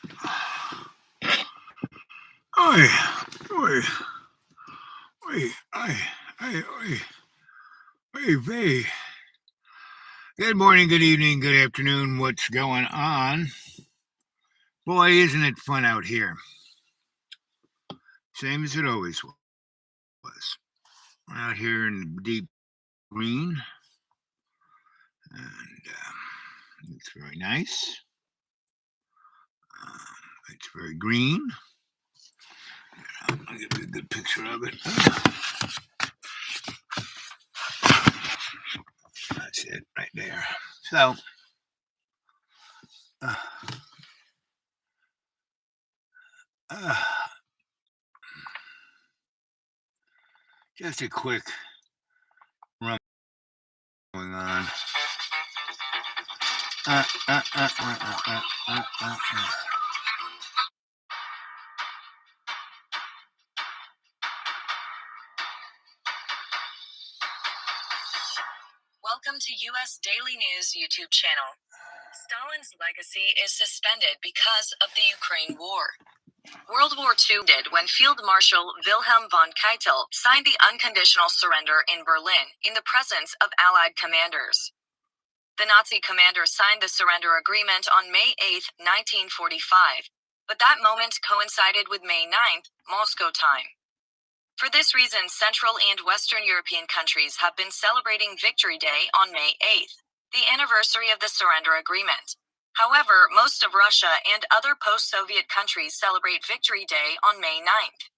Oi, oi, oi, oi, oi, oi, oi, vey. Good morning, good evening, good afternoon. What's going on? Boy, isn't it fun out here? Same as it always was. We're out here in the deep green, and it's very nice. It's very green. I'll give you a good picture of it. That's it right there. So, uh, uh, just a quick run going on. Uh, uh, uh, uh, uh, uh, uh, uh, uh. Welcome to U.S. Daily News YouTube channel. Stalin's legacy is suspended because of the Ukraine war. World War II ended when Field Marshal Wilhelm von Keitel signed the unconditional surrender in Berlin in the presence of Allied commanders. The Nazi commander signed the surrender agreement on May 8, 1945, but that moment coincided with May 9th, Moscow time. For this reason, Central and Western European countries have been celebrating Victory Day on May 8th, the anniversary of the surrender agreement. However, most of Russia and other post-Soviet countries celebrate Victory Day on May 9th.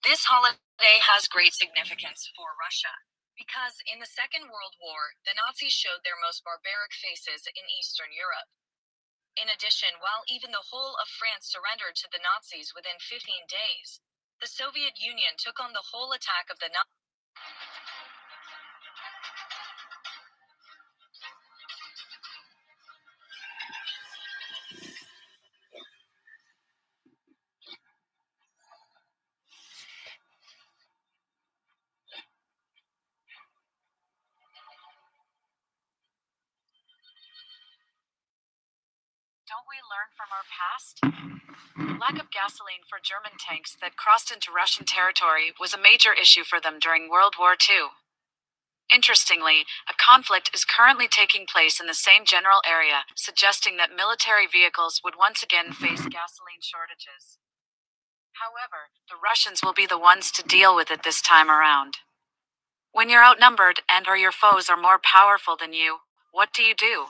This holiday has great significance for Russia, because in the Second World War, the Nazis showed their most barbaric faces in Eastern Europe. In addition, while even the whole of France surrendered to the Nazis within 15 days, the Soviet Union took on the whole attack of the Nazis. Don't we learn from our past? Lack of gasoline for German tanks that crossed into Russian territory was a major issue for them during World War II. Interestingly, a conflict is currently taking place in the same general area, suggesting that military vehicles would once again face gasoline shortages. However, the Russians will be the ones to deal with it this time around. When you're outnumbered and or your foes are more powerful than you, what do?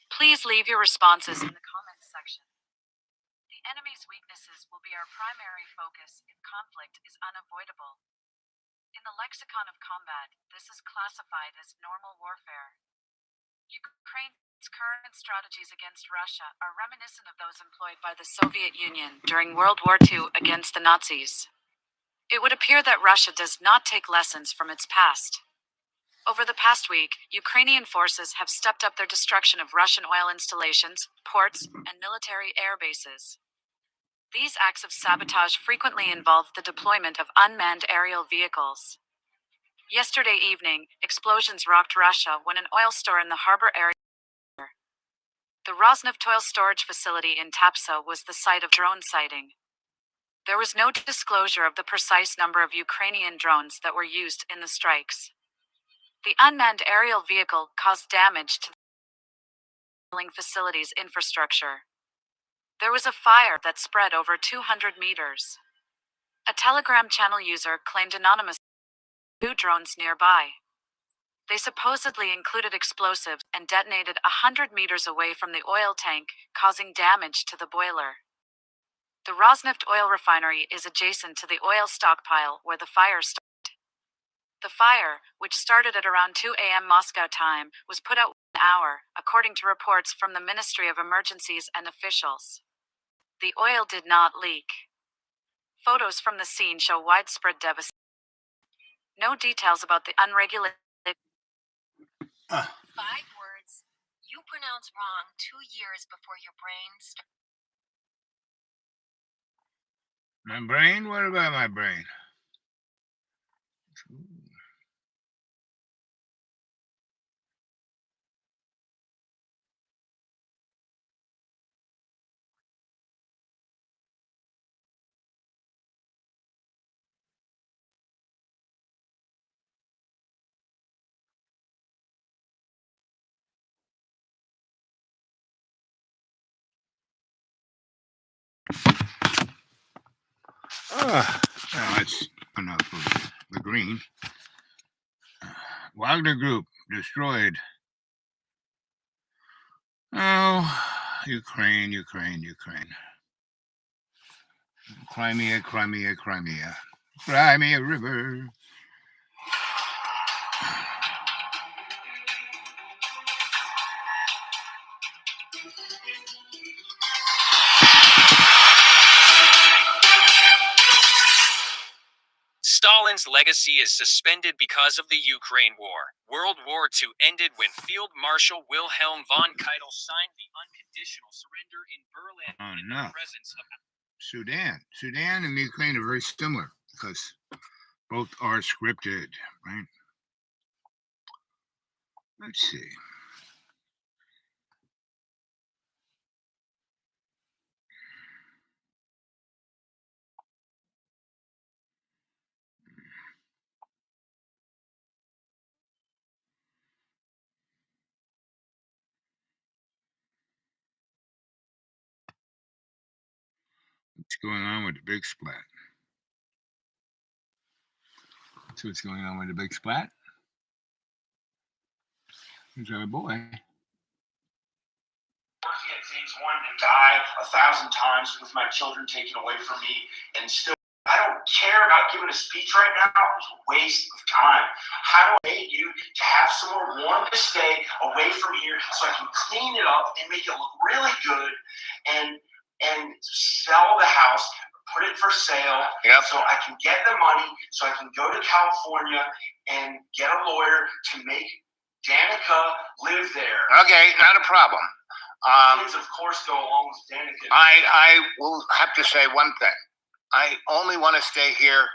Please leave your responses in the comments section. The enemy's weaknesses will be our primary focus if conflict is unavoidable. In the lexicon of combat, this is classified as normal warfare. Ukraine's current strategies against Russia are reminiscent of those employed by the Soviet Union during World War II against the Nazis. It would appear that Russia does not take lessons from its past. Over the past week, Ukrainian forces have stepped up their destruction of Russian oil installations, ports, and military air bases. These acts of sabotage frequently involve the deployment of unmanned aerial vehicles. Yesterday evening, explosions rocked Russia when an oil store in the harbor area. The Rosneft oil storage facility in Tapso was the site of drone sighting. There was no disclosure of the precise number of Ukrainian drones that were used in the strikes. The unmanned aerial vehicle caused damage to the facility's infrastructure. There was a fire that spread over 200 meters. A Telegram channel user claimed anonymously 2 drones nearby. They supposedly included explosives and detonated 100 meters away from the oil tank, causing damage to the boiler. The Rosneft oil refinery is adjacent to the oil stockpile where the fire started. The fire, which started at around 2 a.m. Moscow time, was put out within an hour, according to reports from the Ministry of Emergencies and officials. The oil did not leak. Photos from the scene show widespread devastation. No details about the unregulated. 5 words you pronounce wrong 2 years before your brain starts. My brain? What about my brain? Ah, well, that's enough of the green. Wagner Group destroyed. Oh, Ukraine, Ukraine, Ukraine. Crimea, Crimea, Crimea. Crimea River. Stalin's legacy is suspended because of the Ukraine War. World War II ended when Field Marshal Wilhelm von Keitel signed the unconditional surrender in Berlin Oh, in no. the presence of. Sudan and Ukraine are very similar because both are scripted, right? Let's see. What's going on with the big splat? See what's going on with the big splat? Here's our boy. Working at things, wanting to die 1,000 times with my children taken away from me, and still, I don't care about giving a speech right now. It's a waste of time. How do I pay you to have somewhere warm to stay away from here so I can clean it up and make it look really good and sell the house, put it for sale, so I can get the money, so I can go to California and get a lawyer to make Danica live there. Okay, not a problem. Kids, of course, go along with Danica. I will have to say one thing. I only want to stay here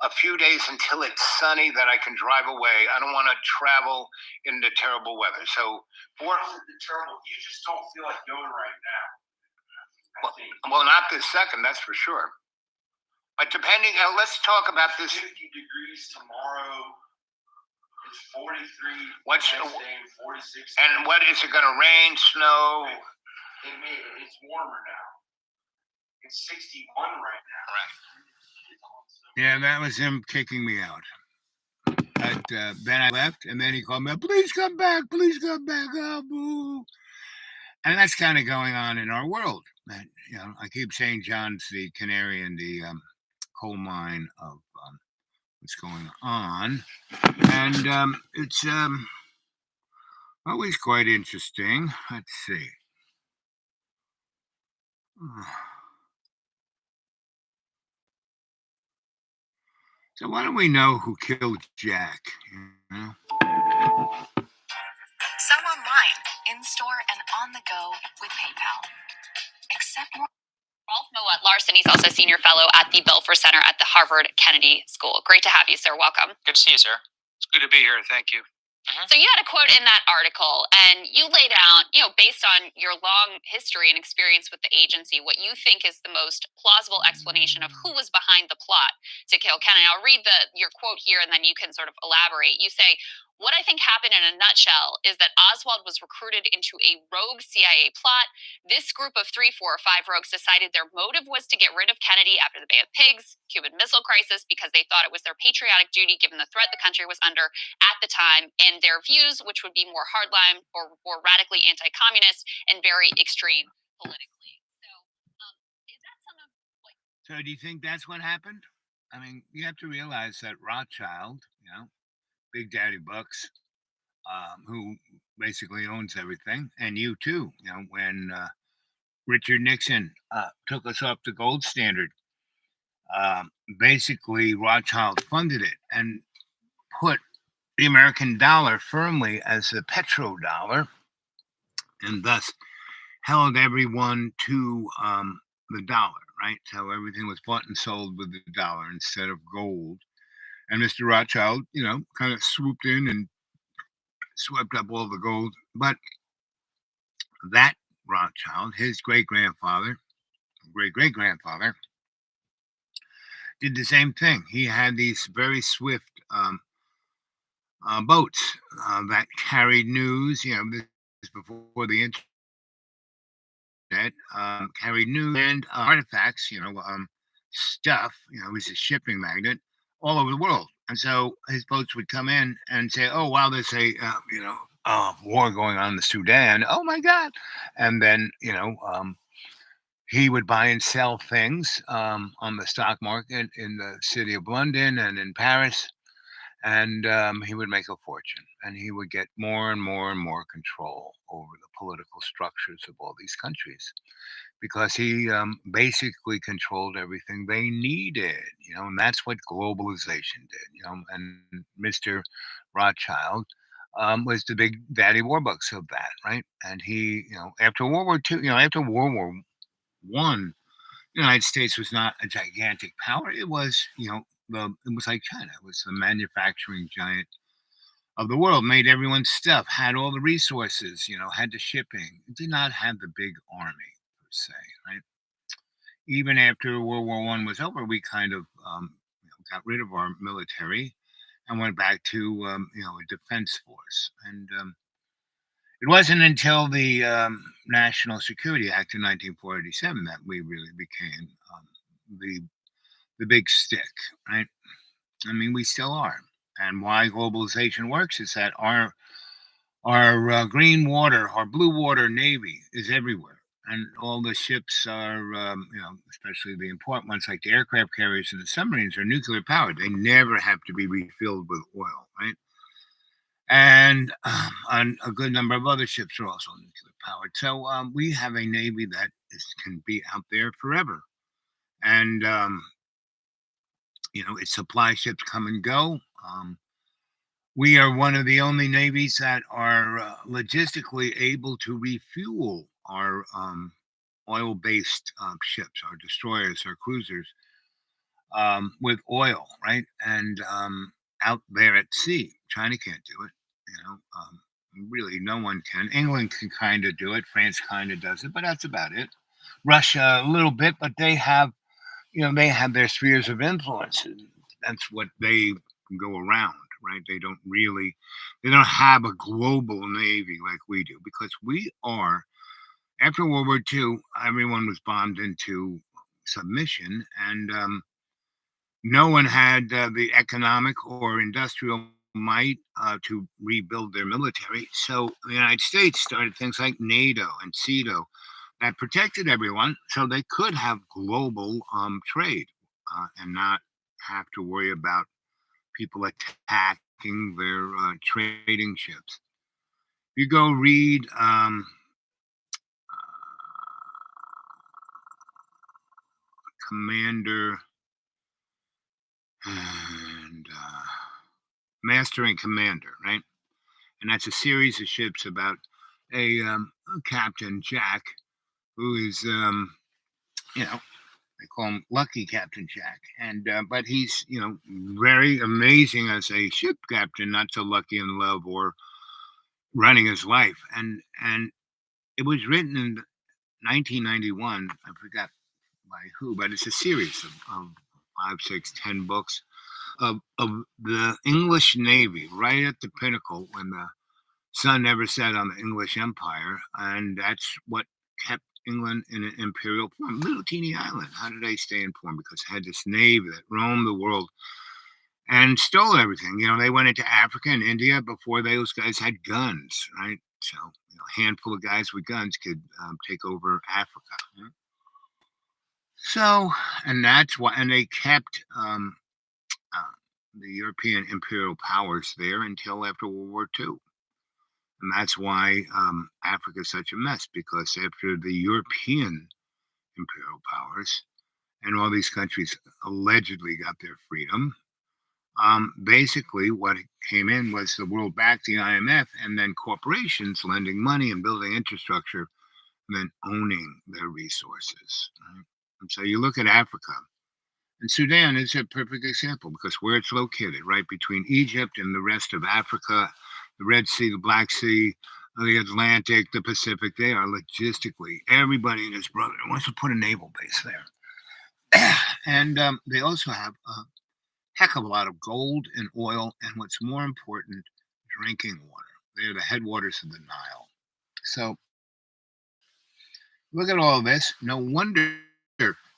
a few days until it's sunny that I can drive away. I don't want to travel in the terrible weather. So, terrible. You just don't feel like going right now. well, not this second, that's for sure. But depending, let's talk about this. 50 degrees tomorrow. It's 43. What's next day, 46. And what is it going to rain, snow? It's warmer now. It's 61 right now. Right. Yeah, that was him kicking me out. But then I left, and then he called me, please come back, oh, boo. And that's kind of going on in our world. And, I keep saying John's the canary in the coal mine of what's going on. And it's always quite interesting. Let's see. So why don't we know who killed Jack? Sell online, in-store, and on the go with PayPal. Except Rolf Mowat Larson, he's also senior fellow at the Belfer Center at the Harvard Kennedy School. Great to have you, sir. Welcome. Good to see you, sir. It's good to be here. Thank you. So you had a quote in that article, and you laid out, based on your long history and experience with the agency, what you think is the most plausible explanation of who was behind the plot to kill Kennedy. I'll read your quote here, and then you can sort of elaborate. You say, what I think happened in a nutshell is that Oswald was recruited into a rogue CIA plot. This group of 3, 4, or 5 rogues decided their motive was to get rid of Kennedy after the Bay of Pigs, Cuban Missile Crisis, because they thought it was their patriotic duty given the threat the country was under at the time, and their views, which would be more hardline or more radically anti-communist and very extreme politically. So, is that some of like? So, do you think that's what happened? I mean, you have to realize that Rothschild, Big Daddy Bucks, who basically owns everything, and you too. When Richard Nixon took us off the gold standard, basically Rothschild funded it and put the American dollar firmly as the petrodollar, and thus held everyone to the dollar, right? So everything was bought and sold with the dollar instead of gold. And Mr. Rothschild, kind of swooped in and swept up all the gold. But that Rothschild, his great-grandfather, did the same thing. He had these very swift boats that carried news. This is before the internet. Carried news and artifacts. stuff. He was a shipping magnate all over the world, and so his boats would come in and say, "Oh, wow, there's a war going on in the Sudan. Oh my God!" And then he would buy and sell things on the stock market in the city of London and in Paris, and he would make a fortune, and he would get more and more and more control over the political structures of all these countries because he basically controlled everything they needed, and that's what globalization did, and Mr. Rothschild was the big daddy warbucks of that, right? And he, after World War II, after World War One, the United States was not a gigantic power. It was, it was like China. It was the manufacturing giant of the world, made everyone's stuff, had all the resources, had the shipping. It did not have the big army per se, right? Even after World War One was over, we kind of got rid of our military and went back to a defense force. And it wasn't until the National Security Act in 1947 that we really became the the big stick, right? I mean, we still are. And why globalization works is that our green water, our blue water navy is everywhere, and all the ships are, especially the important ones like the aircraft carriers and the submarines, are nuclear powered. They never have to be refilled with oil, right? And a good number of other ships are also nuclear powered. So we have a navy that can be out there forever, and its supply ships come and go. We are one of the only navies that are logistically able to refuel our oil-based ships, our destroyers, our cruisers, with oil, right? And out there at sea, China can't do it. Really, no one can. England can kind of do it. France kind of does it, but that's about it. Russia a little bit, but they have their spheres of influence. And that's what they go around, right? They don't have a global navy like we do because we are. After World War II, everyone was bombed into submission, and no one had the economic or industrial might to rebuild their military. So the United States started things like NATO and CETO that protected everyone so they could have global trade and not have to worry about people attacking their trading ships. You go read Commander and Master and Commander, right? And that's a series of ships about a Captain Jack who is, they call him Lucky Captain Jack, and but he's very amazing as a ship captain, not so lucky in love or running his life. And it was written in 1991. I forgot by who, but it's a series of 5, 6, 10 books of the English Navy right at the pinnacle when the sun never set on the English Empire, and that's what kept England in an imperial form. Little teeny island. How did they stay in form? Because it had this navy that roamed the world and stole everything. They went into Africa and India before those guys had guns, right? So a handful of guys with guns could take over Africa. So, and that's why, and they kept the European imperial powers there until after World War II. And that's why Africa is such a mess, because after the European imperial powers and all these countries allegedly got their freedom, basically what came in was the world backed the IMF and then corporations lending money and building infrastructure and then owning their resources. Right? And so you look at Africa, and Sudan is a perfect example because where it's located, right between Egypt and the rest of Africa, the Red Sea, the Black Sea, the Atlantic, the Pacific, they are logistically, everybody and his brother wants to put a naval base there. And they also have a heck of a lot of gold and oil, and what's more important, drinking water. They're the headwaters of the Nile. So look at all of this. No wonder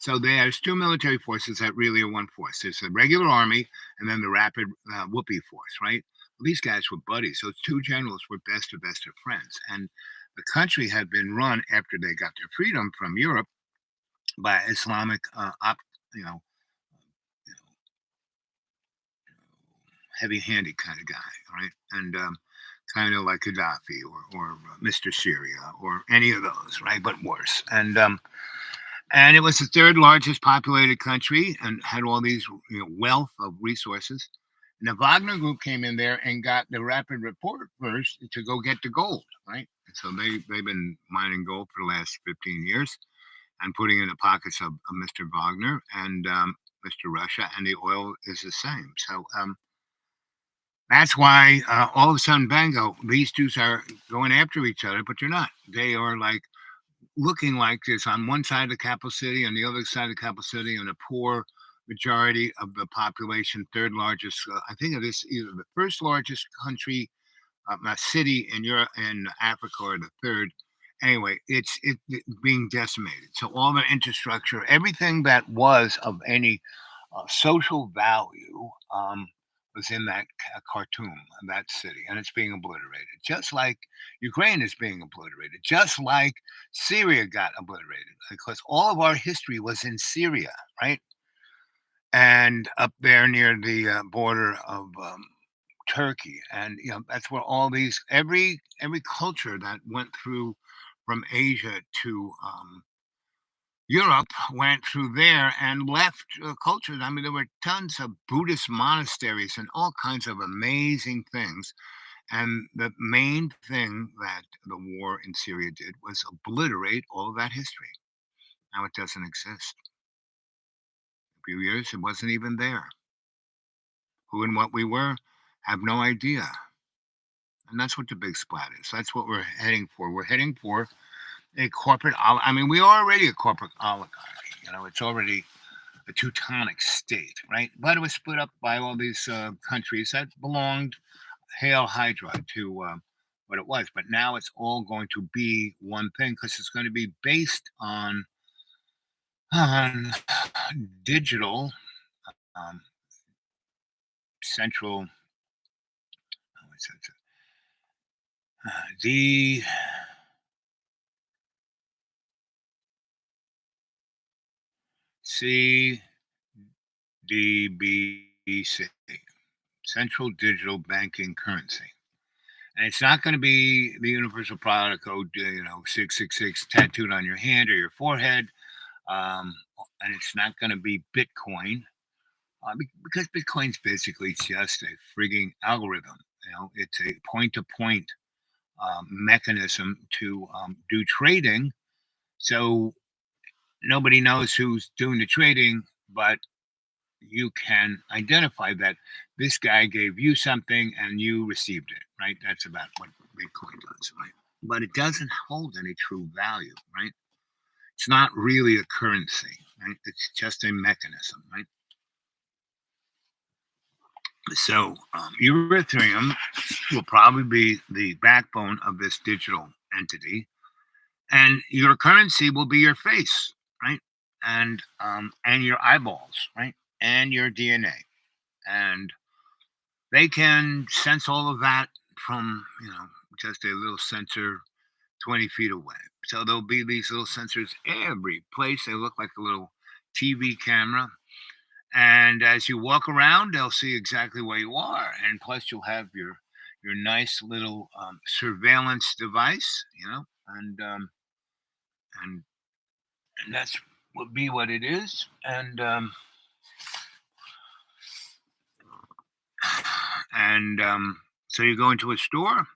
So there's two military forces that really are one force. There's the regular army and then the rapid whoopee force, right? Well, these guys were buddies. Those two generals were best of friends. And the country had been run after they got their freedom from Europe by Islamic, you know, heavy-handed kind of guy, right? And kind of like Gaddafi or Mr. Syria or any of those, right? But worse. And it was the third largest populated country and had all these wealth of resources. And the Wagner Group came in there and got the rapid reporters to go get the gold, right? And so they've been mining gold for the last 15 years and putting in the pockets of Mr. Wagner and Mr. Russia, and the oil is the same. So that's why all of a sudden, bango, these two are going after each other, but they're not. They are like looking like this on one side of the capital city, on the other side of the capital city, and a poor majority of the population, third largest. I think it is either the first largest country, city in Europe and Africa, or the third. Anyway, it's being decimated. So all the infrastructure, everything that was of any social value, was in that Khartoum, that city, and it's being obliterated. Just like Ukraine is being obliterated, just like Syria got obliterated, because all of our history was in Syria, right? And up there near the border of Turkey, and that's where all these every culture that went through from Asia to Europe went through there and left cultures. I mean, there were tons of Buddhist monasteries and all kinds of amazing things. And the main thing that the war in Syria did was obliterate all of that history. Now it doesn't exist. A few years, it wasn't even there. Who and what we were, have no idea. And that's what the big splat is. That's what we're heading for. We're heading for a corporate. I mean, we are already a corporate oligarchy. It's already a Teutonic state, right? But it was split up by all these countries that belonged, Hail Hydra, to what it was. But now it's all going to be one thing because it's going to be based on digital um, central. What's that? The CDBC, Central Digital Banking Currency. And it's not going to be the universal product code, 666 tattooed on your hand or your forehead. And it's not going to be Bitcoin because Bitcoin's basically just a frigging algorithm. It's a point-to-point mechanism to do trading. So nobody knows who's doing the trading, but you can identify that this guy gave you something and you received it, right? That's about what Bitcoin does, right? But it doesn't hold any true value, right? It's not really a currency, right? It's just a mechanism, right? So Ethereum will probably be the backbone of this digital entity, and your currency will be your face, right? And your eyeballs, right? And your DNA, and they can sense all of that from just a little sensor 20 feet away. So there'll be these little sensors every place. They look like a little TV camera. And as you walk around, they'll see exactly where you are. And plus, you'll have your nice little surveillance device, and that's will be what it is. And so you go into a store,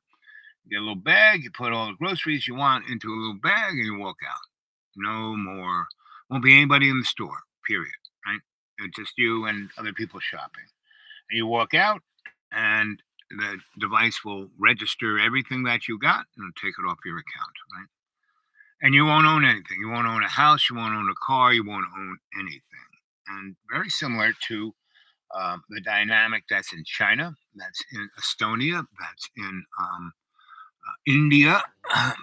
you get a little bag, you put all the groceries you want into a little bag, and you walk out. No more. Won't be anybody in the store. Period. Right? It's just you and other people shopping. And you walk out, and the device will register everything that you got and take it off your account. Right? And you won't own anything. You won't own a house. You won't own a car. You won't own anything. And very similar to the dynamic that's in China, that's in Estonia, that's in India,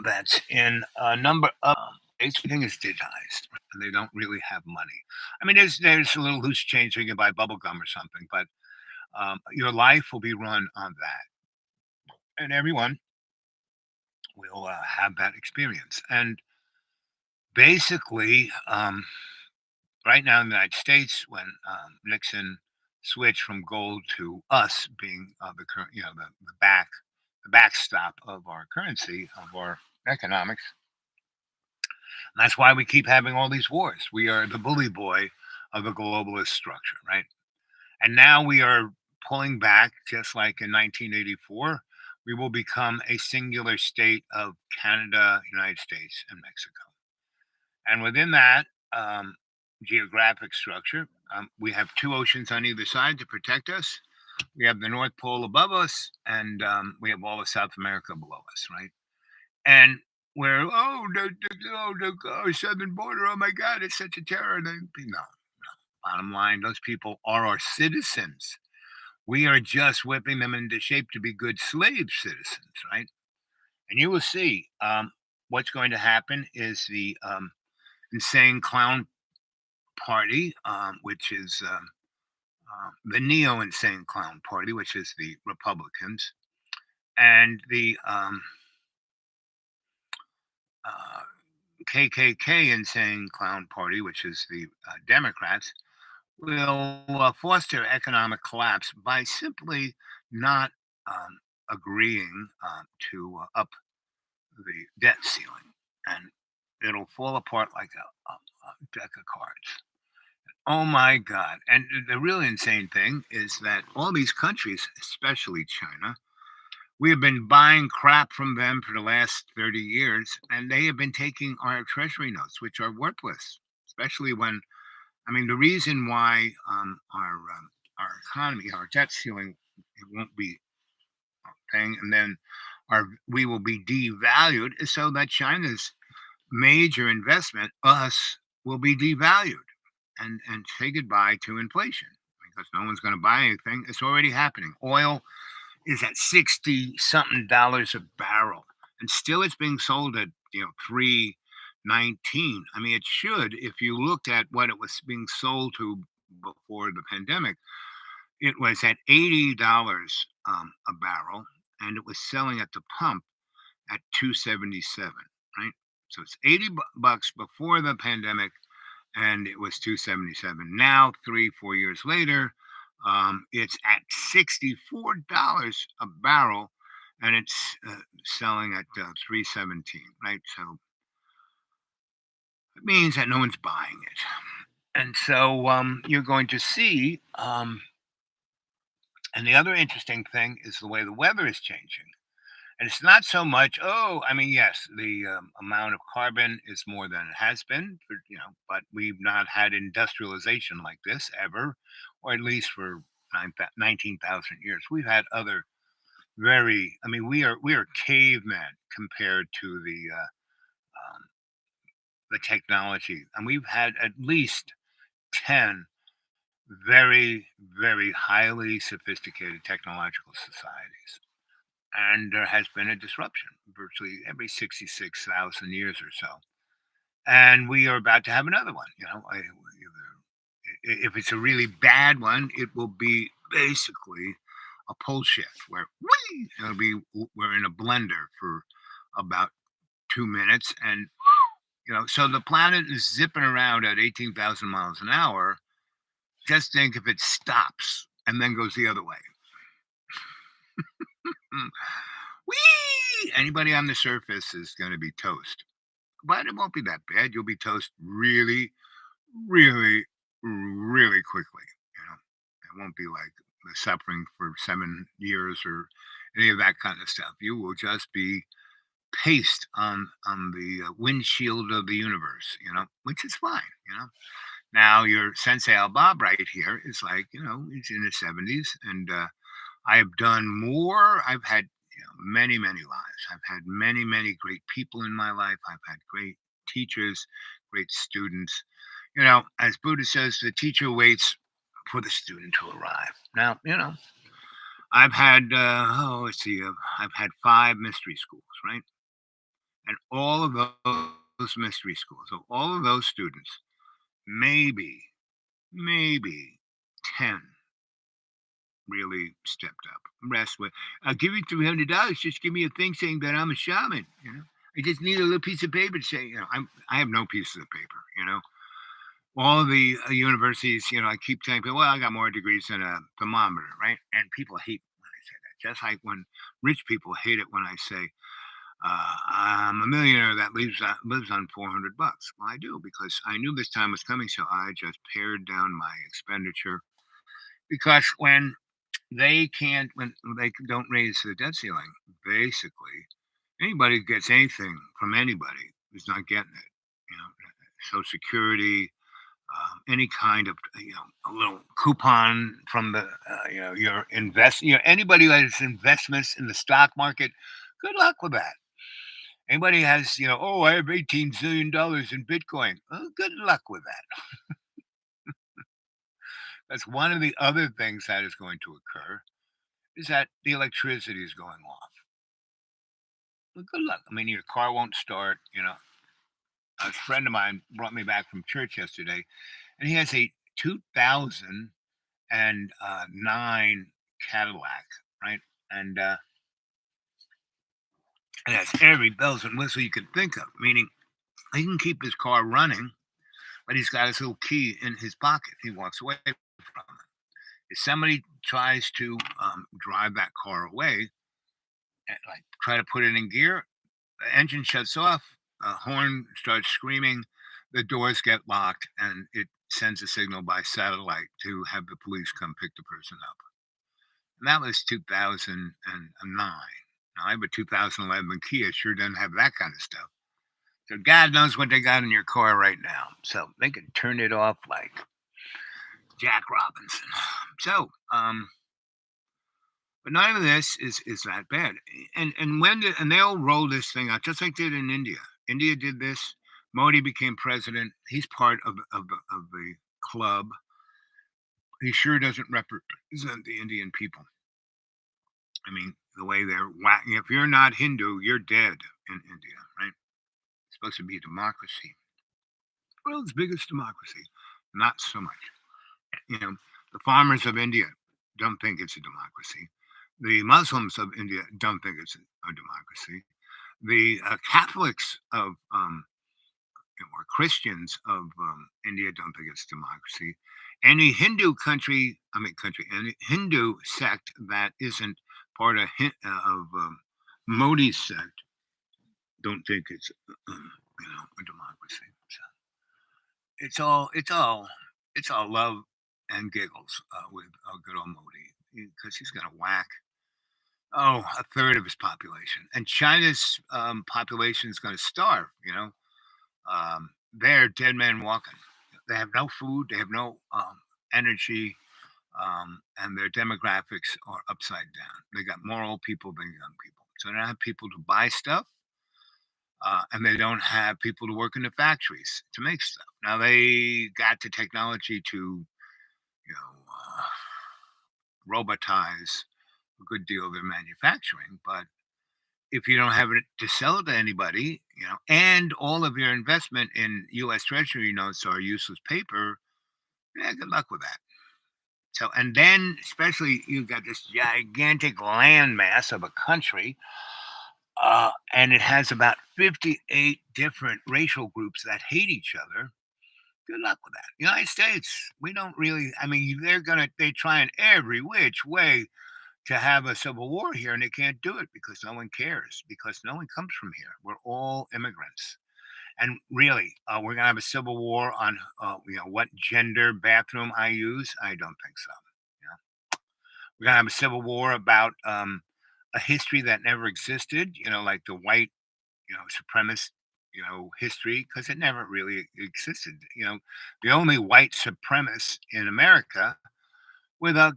that's in a number of everything is digitized, and they don't really have money. I mean, there's a little loose change so you can buy bubble gum or something, but your life will be run on that, and everyone will have that experience. And basically, right now in the United States, when Nixon switched from gold to us being the current, the backstop of our currency, of our economics, and that's why we keep having all these wars. We are the bully boy of the globalist structure, right? And now we are pulling back, just like in 1984. We will become a singular state of Canada, United States, and Mexico. And within that geographic structure, we have two oceans on either side to protect us. We have the North Pole above us, and we have all of South America below us, right? And we're, our southern border, oh my God, it's such a terror. No, bottom line, those people are our citizens. We are just whipping them into shape to be good slave citizens, right? And you will see what's going to happen is the insane clown party, which is the neo insane clown party, which is the Republicans, and the uh, KKK insane clown party, which is the Democrats, will foster economic collapse by simply not agreeing to up the debt ceiling. And it'll fall apart like a deck of cards. Oh my God. And the really insane thing is that all these countries, especially China, we have been buying crap from them for the last 30 years, and they have been taking our treasury notes, which are worthless, especially when, I mean, the reason why our economy, our debt ceiling, it won't be paying, and then we will be devalued is so that China's major investment, us, will be devalued and say goodbye to inflation because no one's going to buy anything. It's already happening. Oil is at 60 something dollars a barrel, and still it's being sold at 319. I mean, it should, if you looked at what it was being sold to before the pandemic, it was at $80 a barrel, and it was selling at the pump at 277, right? So it's 80 bucks before the pandemic, and it was 277. Now, 3-4 years later, it's at $64 a barrel, and it's selling at 317, right? So it means that no one's buying it, and so you're going to see. And the other interesting thing is the way the weather is changing. And it's not so much, oh, I mean, yes, the amount of carbon is more than it has been, but we've not had industrialization like this ever, or at least for 19,000 years. We've had other I mean, we are cavemen compared to the technology. And we've had at least 10 very, very highly sophisticated technological societies. And there has been a disruption virtually every 66,000 years or so. And we are about to have another one. If it's a really bad one, it will be basically a pole shift where we're in a blender for about 2 minutes. And, so the planet is zipping around at 18,000 miles an hour. Just think if it stops and then goes the other way. Whee! Anybody on the surface is going to be toast. But it won't be that bad. You'll be toast really, really, really quickly. It won't be like the suffering for 7 years or any of that kind of stuff. You will just be paste on the windshield of the universe, which is fine. Now your Sensei Al Bob right here is like, he's in his 70s, and I have done more. I've had many, many lives. I've had many, many great people in my life. I've had great teachers, great students. As Buddha says, the teacher waits for the student to arrive. Now, I've had, let's see, I've had 5 mystery schools, right? And all of those those mystery schools, of all of those students, maybe 10 really stepped up. The rest went, I'll give you $300. Just give me a thing saying that I'm a shaman. I just need a little piece of paper to say, I have no pieces of paper. All the universities, I keep saying, well, I got more degrees than a thermometer, right? And people hate when I say that. Just like when rich people hate it when I say, I'm a millionaire that lives on $400. Well, I do because I knew this time was coming, so I just pared down my expenditure. Because when they don't raise the debt ceiling, basically anybody who gets anything from anybody is not getting it. Social Security, any kind of a little coupon from the your invest anybody who has investments in the stock market. Good luck with that. Anybody has oh, I have $18 zillion in Bitcoin. Oh, good luck with that. That's one of the other things that is going to occur is that the electricity is going off. Well, good luck. I mean, your car won't start. A friend of mine brought me back from church yesterday, and he has a 2009 Cadillac, right? And it has every bells and whistle you could think of, meaning he can keep his car running, but he's got his little key in his pocket. He walks away from it. If somebody tries to drive that car away, and like try to put it in gear, the engine shuts off, a horn starts screaming, the doors get locked, and it sends a signal by satellite to have the police come pick the person up. And that was 2009. Now, I have a 2011 Kia, sure doesn't have that kind of stuff. So God knows what they got in your car right now. So they can turn it off like Jack Robinson. So, but none of this is that bad. And they'll roll this thing out just like they did in India. India did this. Modi became president. He's part of the club. He sure doesn't represent the Indian people. I mean, the way they're whacking. If you're not Hindu, you're dead in India, right? It's supposed to be a democracy. World's biggest democracy. Not so much. The farmers of India don't think it's a democracy. The Muslims of India don't think it's a democracy. The Catholics of or Christians of India don't think it's democracy. Any any Hindu sect that isn't part of Modi's sect don't think it's a democracy. So it's all love and giggles with good old Modi because he's going to whack a third of his population, and China's population is going to starve. They're dead men walking. They have no food. They have no energy, and their demographics are upside down. They got more old people than young people, so they don't have people to buy stuff, and they don't have people to work in the factories to make stuff. Now they got the technology to, robotize a good deal of their manufacturing, but if you don't have it to sell to anybody, and all of your investment in U.S. Treasury notes are useless paper, yeah, good luck with that. So, and then especially you've got this gigantic landmass of a country, and it has about 58 different racial groups that hate each other. Good luck with that. United States, we don't really. I mean, they try in every which way to have a civil war here, and they can't do it because no one cares, because no one comes from here. We're all immigrants. And really, we're going to have a civil war on, what gender bathroom I use. I don't think so. We're going to have a civil war about a history that never existed, like the white, supremacist, history, because it never really existed. The only white supremacists in America were the,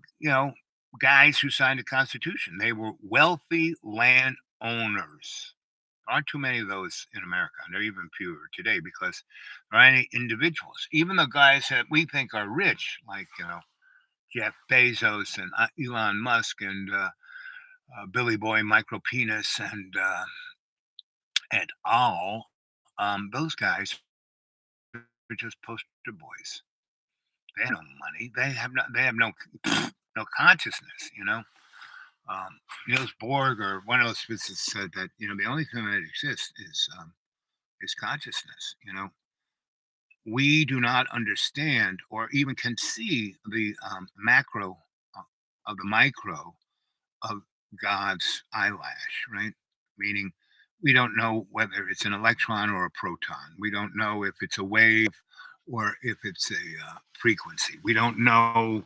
guys who signed the Constitution. They were wealthy landowners. There aren't too many of those in America, and there are even fewer today because there aren't any individuals. Even the guys that we think are rich, like Jeff Bezos and Elon Musk and Billy Boy Micropenis and et al. those guys are just poster boys. They have no money. They have no. They have no no consciousness. Niels Borg or one of those physicists said that the only thing that exists is consciousness. We do not understand or even can see the macro uh, of the micro of God's eyelash, right? Meaning, we don't know whether it's an electron or a proton. We don't know if it's a wave or if it's a frequency. We don't know.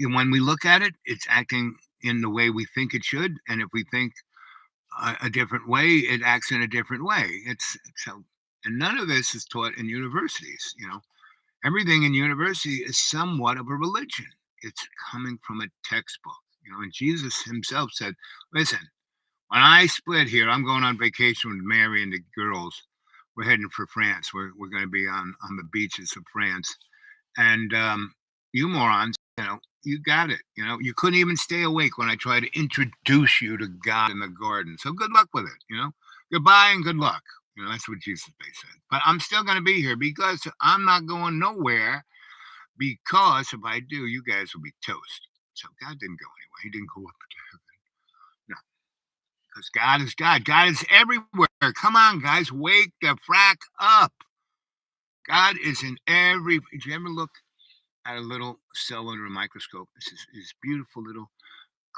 When we look at it, it's acting in the way we think it should, and if we think a different way, it acts in a different way. And none of this is taught in universities. Everything in university is somewhat of a religion. It's coming from a textbook. And Jesus himself said, "Listen, when I split here, I'm going on vacation with Mary and the girls. We're heading for France. We're going to be on the beaches of France, and you morons, you got it. You couldn't even stay awake when I tried to introduce you to God in the garden. So good luck with it. Goodbye and good luck." That's what Jesus said. But I'm still going to be here because I'm not going nowhere. Because if I do, you guys will be toast. So God didn't go anywhere. He didn't go up to heaven. No, because God is God. God is everywhere. Come on, guys, wake the frack up. God is in every. Did you ever look at a little cell under a microscope? This beautiful little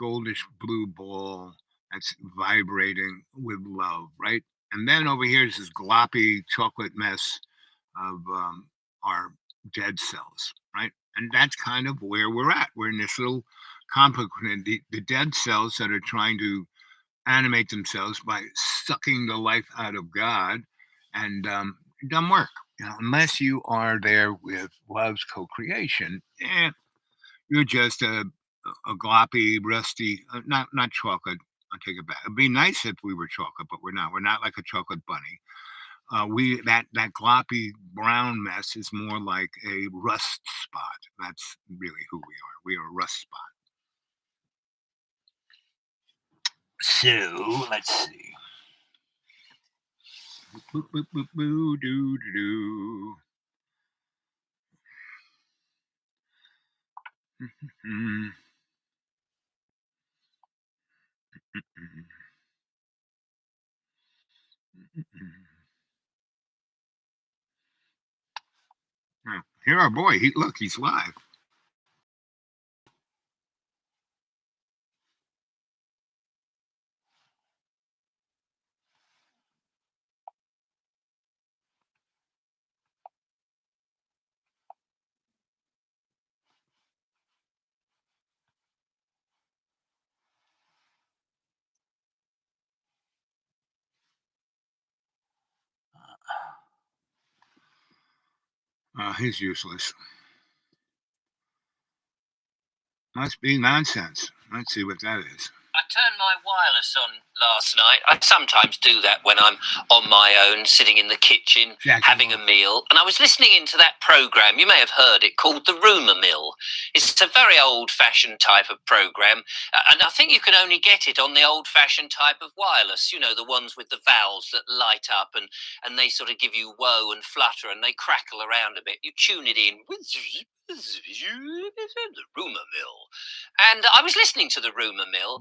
goldish blue ball that's vibrating with love, right? And then over here is this gloppy chocolate mess of our dead cells, right? And that's kind of where we're at. We're in this little complicated, the dead cells that are trying to animate themselves by sucking the life out of God, and dumb work. Unless you are there with love's co-creation, you're just a gloppy, rusty, not chocolate. I'll take it back. It'd be nice if we were chocolate, but we're not. We're not like a chocolate bunny. We that gloppy brown mess is more like a rust spot. That's really who we are. We are a rust spot. So let's see. Boop, boop, boop, boo, doo, doo, doo. Mm, mm, mm, mm. Oh, here our boy. Look, he's live. He's useless. Must be nonsense. Let's see what that is. I turned my wireless on last night. I sometimes do that when I'm on my own, sitting in the kitchen, having a meal. And I was listening into that program, you may have heard it, called The Rumour Mill. It's a very old-fashioned type of program. And I think you can only get it on the old-fashioned type of wireless, the ones with the valves that light up and they sort of give you woe and flutter and they crackle around a bit. You tune it in. The Rumour Mill. And I was listening to The Rumour Mill,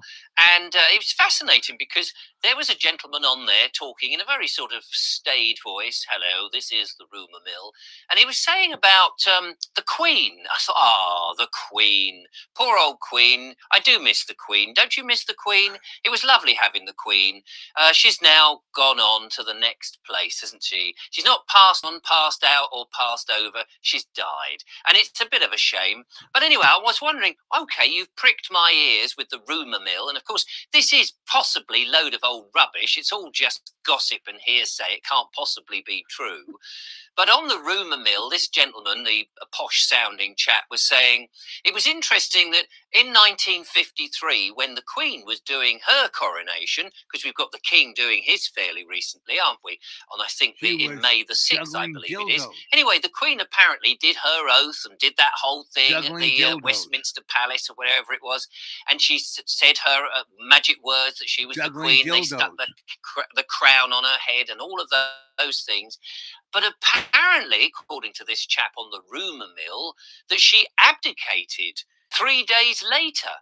and it was fascinating because there was a gentleman on there talking in a very sort of staid voice. "Hello, this is the Rumour Mill." And he was saying about the Queen. I thought, the Queen. Poor old Queen. I do miss the Queen. Don't you miss the Queen? It was lovely having the Queen. She's now gone on to the next place, hasn't she? She's not passed on, passed out, or passed over. She's died. And it's a bit of a shame. But anyway, I was wondering, okay, you've pricked my ears with the Rumour Mill. And of course, this is possibly a load of old rubbish. It's all just gossip and hearsay. It can't possibly be true. But on the rumour mill, this gentleman, the posh-sounding chap, was saying it was interesting that in 1953, when the Queen was doing her coronation, because we've got the King doing his fairly recently, aren't we? On I think in May the 6th, I believe it is. Anyway, the Queen apparently did her oath and did that whole thing at the Westminster Palace or wherever it was, and she said her magic words that she was the Queen. They stuck the crown on her head and all of those things. But apparently, according to this chap on the rumour mill, that she abdicated 3 days later,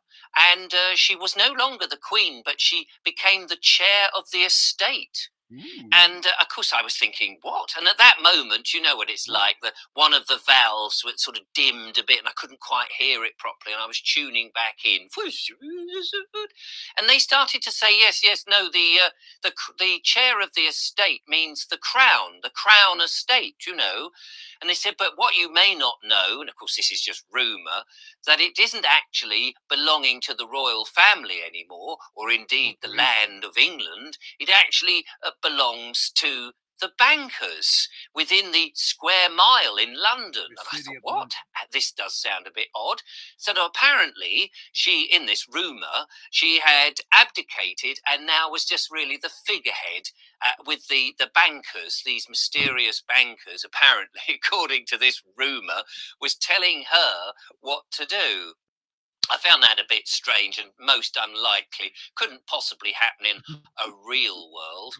and she was no longer the Queen, but she became the chair of the estate. And of course, I was thinking, what? And at that moment, you know what it's like. One of the valves was sort of dimmed a bit, and I couldn't quite hear it properly. And I was tuning back in, and they started to say, yes, no. The chair of the estate means the crown estate, you know. And they said, but what you may not know, and of course this is just rumour, that it isn't actually belonging to the royal family anymore, or indeed the land of England. It actually belongs to the bankers within the square mile in London. And I thought, what? This does sound a bit odd. So apparently she, in this rumour, she had abdicated and now was just really the figurehead with the bankers, these mysterious bankers, apparently, according to this rumour, was telling her what to do. I found that a bit strange and most unlikely. Couldn't possibly happen in a real world.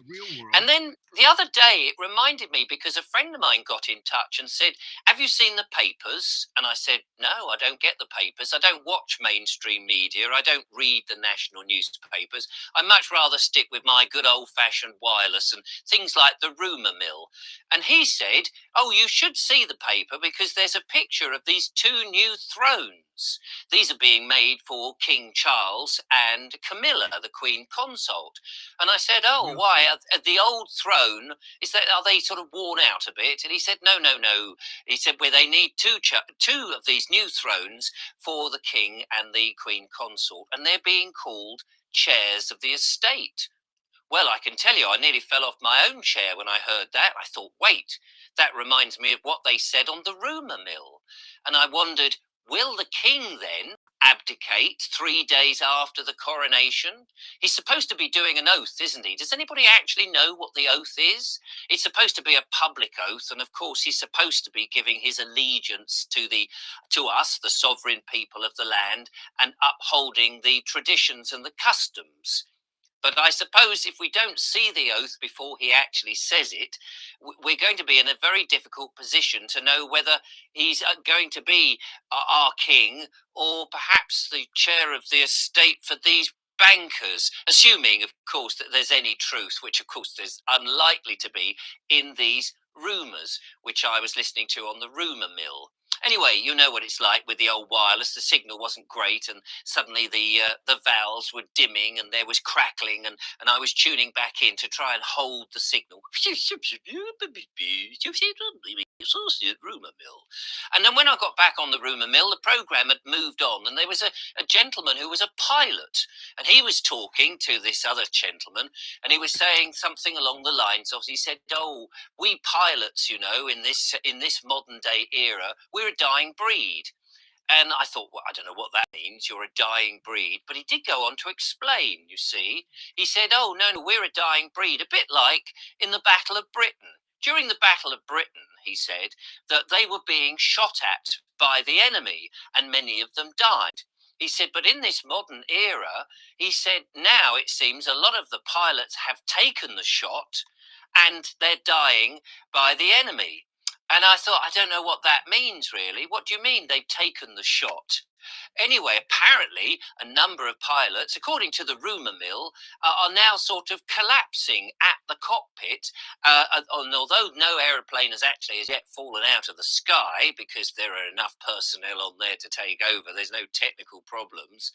And then the other day, it reminded me because a friend of mine got in touch and said, have you seen the papers? And I said, no, I don't get the papers. I don't watch mainstream media. I don't read the national newspapers. I much rather stick with my good old-fashioned wireless and things like the rumour mill. And he said, oh, you should see the paper because there's a picture of these two new thrones. These are being made for King Charles and Camilla, the Queen Consort. And I said, oh, why? The old throne, are they sort of worn out a bit? And he said, no. He said, well, they need two of these new thrones for the King and the Queen Consort, and they're being called chairs of the estate. Well, I can tell you, I nearly fell off my own chair when I heard that. I thought, wait, that reminds me of what they said on the rumour mill. And I wondered, will the king then abdicate 3 days after the coronation? He's supposed to be doing an oath, isn't he? Does anybody actually know what the oath is? It's supposed to be a public oath, and of course he's supposed to be giving his allegiance to us, the sovereign people of the land, and upholding the traditions and the customs. But I suppose if we don't see the oath before he actually says it, we're going to be in a very difficult position to know whether he's going to be our king or perhaps the chair of the estate for these bankers, assuming, of course, that there's any truth, which, of course, there's unlikely to be in these rumours, which I was listening to on the rumour mill. Anyway, you know what it's like with the old wireless. The signal wasn't great, and suddenly the valves were dimming, and there was crackling, and I was tuning back in to try and hold the signal. Rumour mill. And then when I got back on the rumour mill, the programme had moved on, and there was a gentleman who was a pilot, and he was talking to this other gentleman, and he was saying something along the lines of, he said, oh, we pilots, you know, in this modern day era, we're a dying breed. And I thought, well, I don't know what that means, you're a dying breed. But he did go on to explain, you see. He said, oh, no, we're a dying breed, a bit like in the Battle of Britain. During the Battle of Britain, he said, that they were being shot at by the enemy, and many of them died. He said, but in this modern era, he said, now it seems a lot of the pilots have taken the shot and they're dying by the enemy. And I thought, I don't know what that means, really. What do you mean they've taken the shot? Anyway, apparently, a number of pilots, according to the rumour mill, are now sort of collapsing at the cockpit. And although no aeroplane has actually as yet fallen out of the sky, because there are enough personnel on there to take over, there's no technical problems.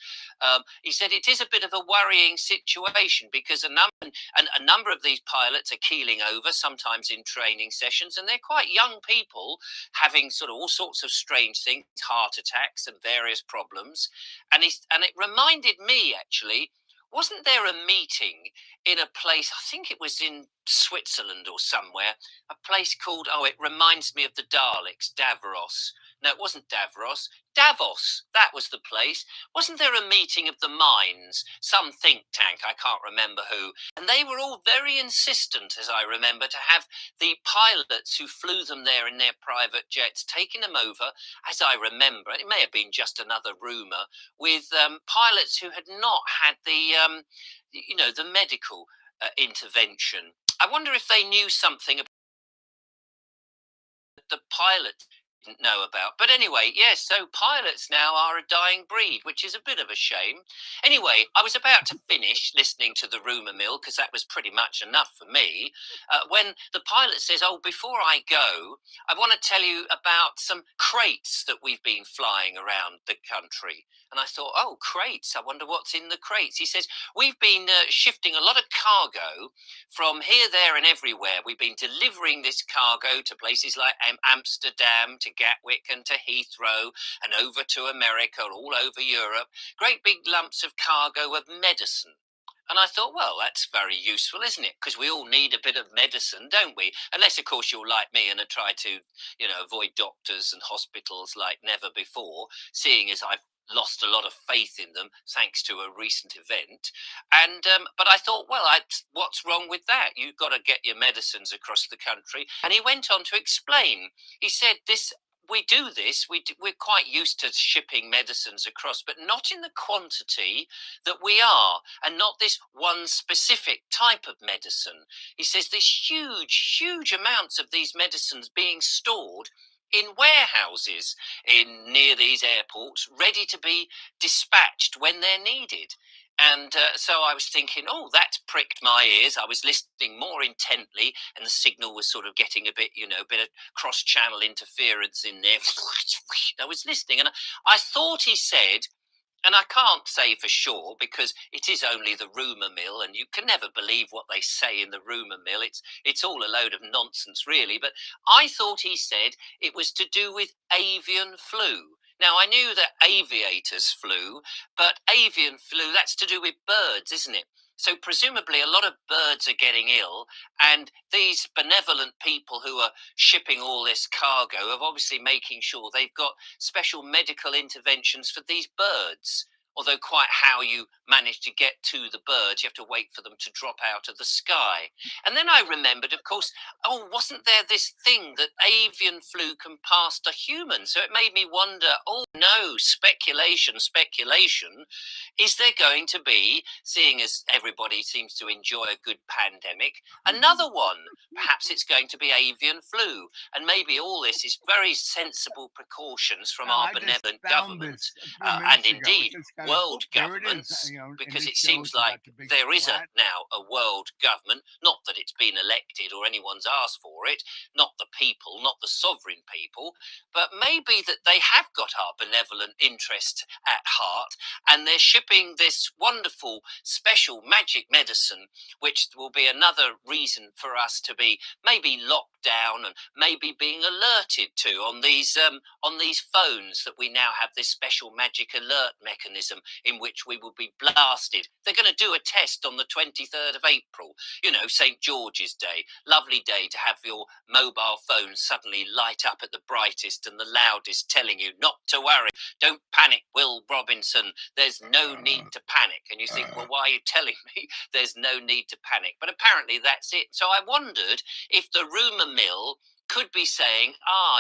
He said it is a bit of a worrying situation because a number of these pilots are keeling over, sometimes in training sessions, and they're quite young people having sort of all sorts of strange things, heart attacks and various problems. And it reminded me, actually, wasn't there a meeting in a place, I think it was in Switzerland or somewhere, a place called, oh, it reminds me of the Daleks, Davros. No, it wasn't Davros. Davos, that was the place. Wasn't there a meeting of the minds, some think tank, I can't remember who, and they were all very insistent, as I remember, to have the pilots who flew them there in their private jets taking them over, as I remember, it may have been just another rumour, with pilots who had not had the medical intervention. I wonder if they knew something about the pilot didn't know about. But anyway, yes, so pilots now are a dying breed, which is a bit of a shame. Anyway, I was about to finish listening to the rumour mill, because that was pretty much enough for me, when the pilot says, oh, before I go, I want to tell you about some crates that we've been flying around the country. And I thought, oh, crates, I wonder what's in the crates. He says, we've been shifting a lot of cargo from here, there and everywhere. We've been delivering this cargo to places like Amsterdam, to Gatwick and to Heathrow and over to America, all over Europe. Great big lumps of cargo of medicine. And I thought, well, that's very useful, isn't it? Because we all need a bit of medicine, don't we? Unless, of course, you're like me and are trying to, avoid doctors and hospitals like never before, seeing as I've lost a lot of faith in them thanks to a recent event. And but I thought, well, what's wrong with that? You've got to get your medicines across the country. And he went on to explain. He said, we do this, we're quite used to shipping medicines across, but not in the quantity that we are, and not this one specific type of medicine. He says there's huge amounts of these medicines being stored in warehouses near these airports, ready to be dispatched when they're needed. And so I was thinking, oh, that's pricked my ears. I was listening more intently, and the signal was sort of getting a bit of cross-channel interference in there. I was listening, and I thought he said, and I can't say for sure because it is only the rumour mill, and you can never believe what they say in the rumour mill. It's all a load of nonsense, really. But I thought he said it was to do with avian flu. Now, I knew that aviators flew, but avian flu, that's to do with birds, isn't it? So presumably a lot of birds are getting ill, and these benevolent people who are shipping all this cargo are obviously making sure they've got special medical interventions for these birds. Although quite how you manage to get to the birds, you have to wait for them to drop out of the sky. And then I remembered, of course, oh, wasn't there this thing that avian flu can pass to humans? So it made me wonder, oh no, speculation. Is there going to be, seeing as everybody seems to enjoy a good pandemic, another one? Perhaps it's going to be avian flu. And maybe all this is very sensible precautions from our benevolent government. And indeed, world governments, because it seems like there is now a world government, not that it's been elected or anyone's asked for it, not the people, not the sovereign people, but maybe that they have got our benevolent interest at heart, and they're shipping this wonderful special magic medicine, which will be another reason for us to be maybe locked down and maybe being alerted to on these phones, that we now have this special magic alert mechanism in which we will be blasted. They're going to do a test on the 23rd of April, St. George's Day. Lovely day to have your mobile phone suddenly light up at the brightest and the loudest, telling you not to worry, don't panic, Will Robinson, there's no need to panic. And you think, well, why are you telling me there's no need to panic? But apparently that's it. So I wondered if the rumour mill could be saying,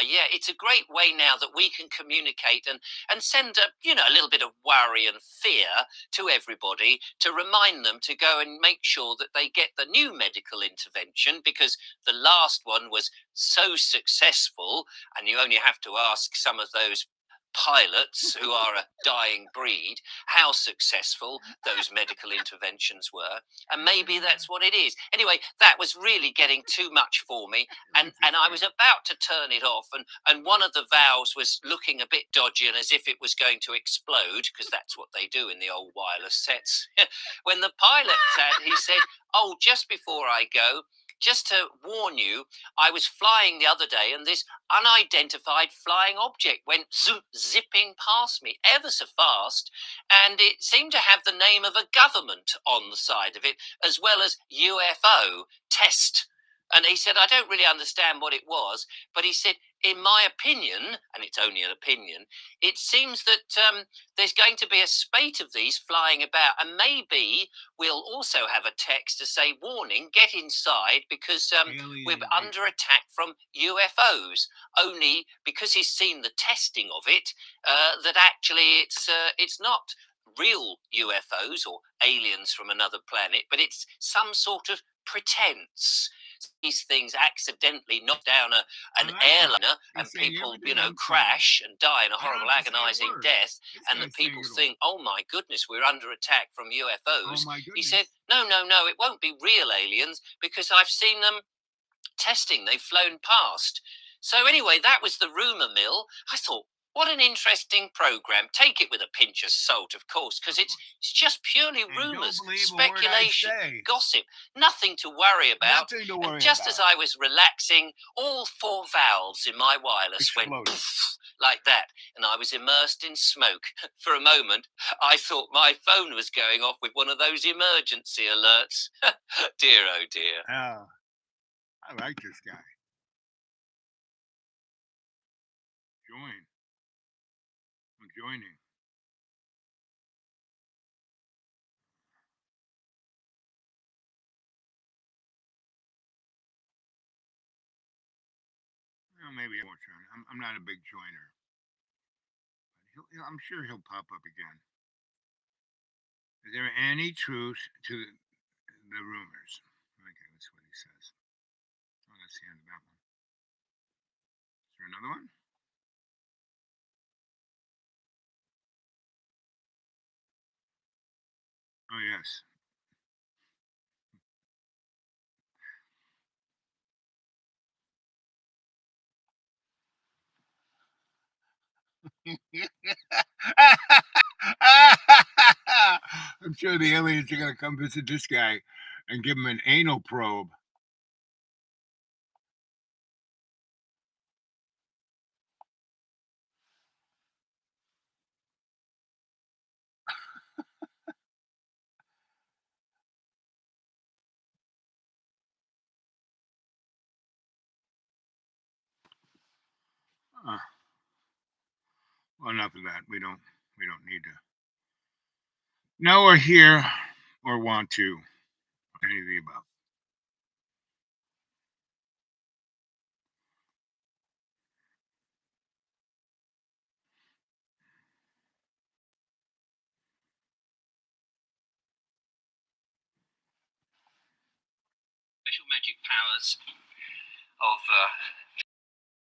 yeah, it's a great way now that we can communicate and send a little bit of worry and fear to everybody, to remind them to go and make sure that they get the new medical intervention, because the last one was so successful. And you only have to ask some of those pilots who are a dying breed how successful those medical interventions were, and maybe that's what it is. Anyway, that was really getting too much for me, and I was about to turn it off, and one of the valves was looking a bit dodgy and as if it was going to explode, because that's what they do in the old wireless sets. When the pilot he said, oh, just before I go, just to warn you, I was flying the other day and this unidentified flying object went zipping past me ever so fast, and it seemed to have the name of a government on the side of it, as well as UFO test. And he said, I don't really understand what it was, but he said, in my opinion, and it's only an opinion, it seems that there's going to be a spate of these flying about, and maybe we'll also have a text to say, warning, get inside, because we're under attack from UFOs. Only because he's seen the testing of it, that actually it's not real UFOs or aliens from another planet, but it's some sort of pretense. These things accidentally knock down an airliner, and people, crash and die in a horrible, agonizing death, and the people think, oh my goodness, we're under attack from UFOs. He said, no, it won't be real aliens, because I've seen them testing. They've flown past. So anyway, that was the rumor mill. I thought, what an interesting program. Take it with a pinch of salt, of course, because it's just purely rumors, speculation, gossip, nothing to worry about. Just as I was relaxing, all 4 valves in my wireless went poof, like that, and I was immersed in smoke. For a moment, I thought my phone was going off with one of those emergency alerts. Dear, oh dear. Oh, I like this guy. Join. I'm joining. Well, maybe I won't join. I'm not a big joiner. But I'm sure he'll pop up again. Is there any truth to the rumors? Okay, that's what he says. Oh, that's the end of that one. Is there another one? Oh, yes. I'm sure the aliens are going to come visit this guy and give him an anal probe. Well, enough of that. We don't need to know or hear or want to any of the above. Special magic powers of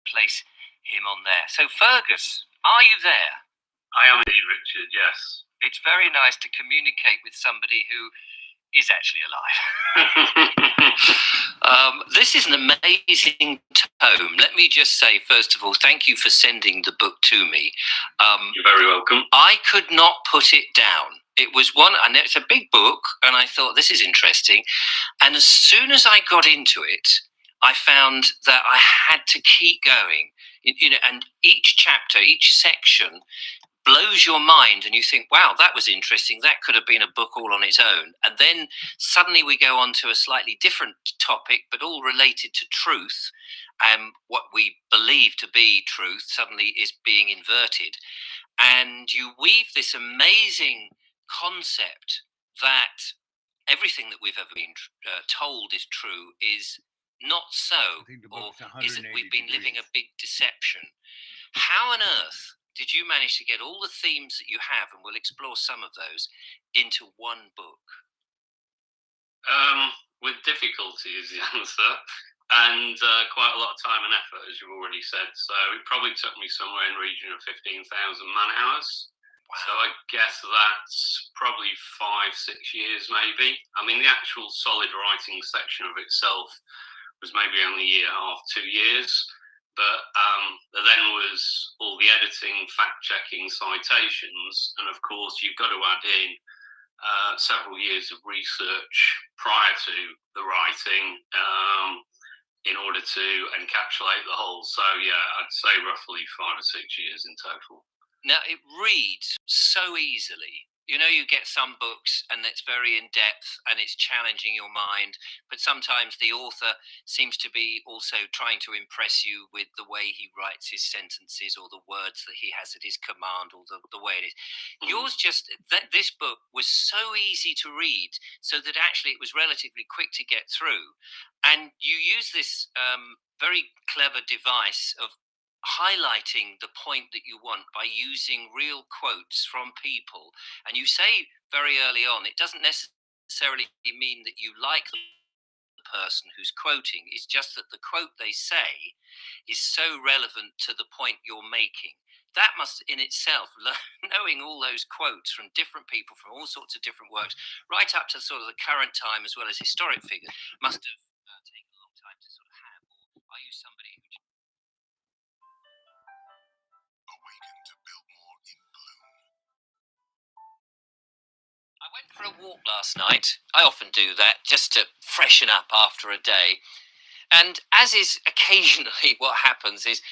place him on there. So Fergus, are you there? I am indeed, Richard, yes. It's very nice to communicate with somebody who is actually alive. This is an amazing tome. Let me just say, first of all, thank you for sending the book to me. You're very welcome. I could not put it down. It was one, and it's a big book, and I thought, this is interesting. And as soon as I got into it, I found that I had to keep going. And each chapter, each section blows your mind, and you think, wow, that was interesting. That could have been a book all on its own. And then suddenly we go on to a slightly different topic, but all related to truth. And what we believe to be truth suddenly is being inverted. And you weave this amazing concept that everything that we've ever been told is true is not so, or is that we've been living a big deception. How on earth did you manage to get all the themes that you have, and we'll explore some of those, into one book? With difficulty is the answer, and quite a lot of time and effort, as you've already said. So it probably took me somewhere in the region of 15,000 man-hours. Wow. So I guess that's probably 5-6 years, maybe. I mean, the actual solid writing section of itself was maybe only a year and a half, 2 years. But there then was all the editing, fact-checking, citations, and of course you've got to add in several years of research prior to the writing in order to encapsulate the whole. So yeah, I'd say roughly 5 or 6 years in total. Now, it reads so easily. You know, you get some books and it's very in depth and it's challenging your mind, but sometimes the author seems to be also trying to impress you with the way he writes his sentences or the words that he has at his command or the way it is. Yours just, this book was so easy to read, so that actually it was relatively quick to get through. And you use this very clever device of highlighting the point that you want by using real quotes from people. And you say very early on, it doesn't necessarily mean that you like the person who's quoting. It's just that the quote they say is so relevant to the point you're making. That must in itself, knowing all those quotes from different people from all sorts of different works, right up to sort of the current time as well as historic figures, must have taken a long time to sort of have. Or are you somebody who Awaken to build more in bloom. I went for a walk last night. I often do that just to freshen up after a day. And as is occasionally what happens is,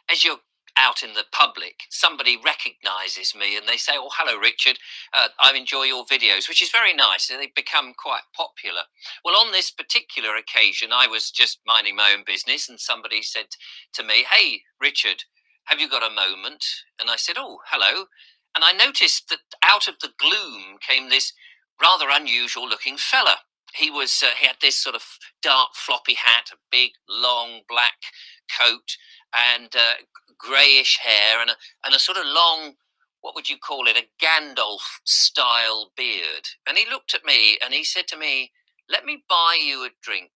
as you're out in the public, somebody recognizes me and they say, "Oh, hello, Richard. I enjoy your videos," which is very nice. And they've become quite popular. Well, on this particular occasion, I was just minding my own business and somebody said to me, "Hey, Richard, have you got a moment?" And I said, "Oh, hello." And I noticed that out of the gloom came this rather unusual looking fella. He had this sort of dark floppy hat, a big long black coat, and greyish hair, and a sort of long, what would you call it, a Gandalf style beard. And he looked at me and he said to me, "Let me buy you a drink.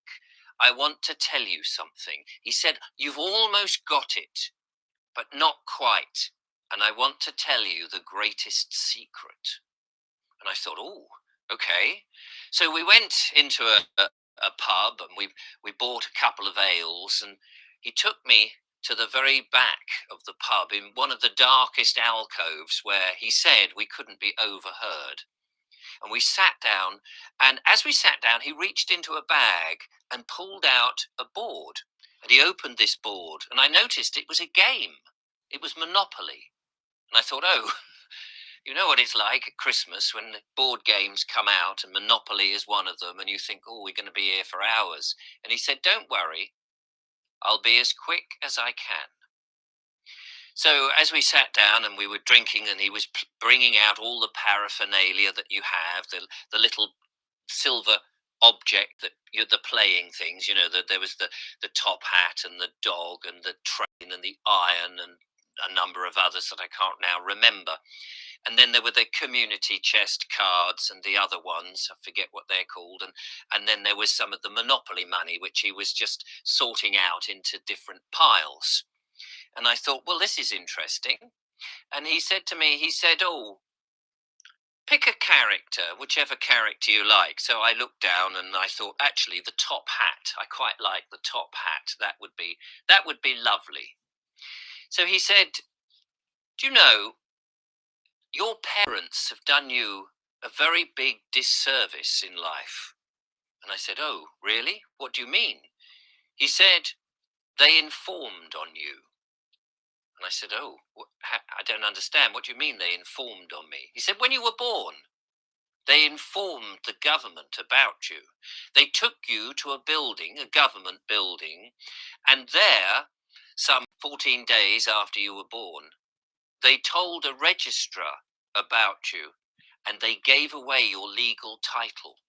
I want to tell you something." He said, "You've almost got it, but not quite. And I want to tell you the greatest secret." And I thought, "Oh, okay." So we went into a pub and we bought a couple of ales, and he took me to the very back of the pub in one of the darkest alcoves where he said we couldn't be overheard. And we sat down, and as we sat down, he reached into a bag and pulled out a board. And he opened this board, and I noticed it was a game. It was Monopoly. And I thought, oh, you know what it's like at Christmas when the board games come out, and Monopoly is one of them, and you think, "Oh, we're going to be here for hours." And he said, "Don't worry, I'll be as quick as I can." So as we sat down and we were drinking, and he was bringing out all the paraphernalia that you have, the little silver object that you're the playing things, there was the top hat and the dog and the train and the iron and a number of others that I can't now remember. And then there were the community chest cards and the other ones, I forget what they're called. And then there was some of the Monopoly money, which he was just sorting out into different piles. And I thought, well, this is interesting. And he said to me, "Oh, pick a character, whichever character you like." So I looked down and I thought, actually, the top hat. I quite like the top hat. That would be lovely. So he said, "Do you know, your parents have done you a very big disservice in life." And I said, "Oh, really? What do you mean?" He said, "They informed on you." And I said, "Oh, I don't understand. What do you mean they informed on me?" He said, "When you were born, they informed the government about you. They took you to a building, a government building, and there, some 14 days after you were born, they told a registrar about you, and they gave away your legal title."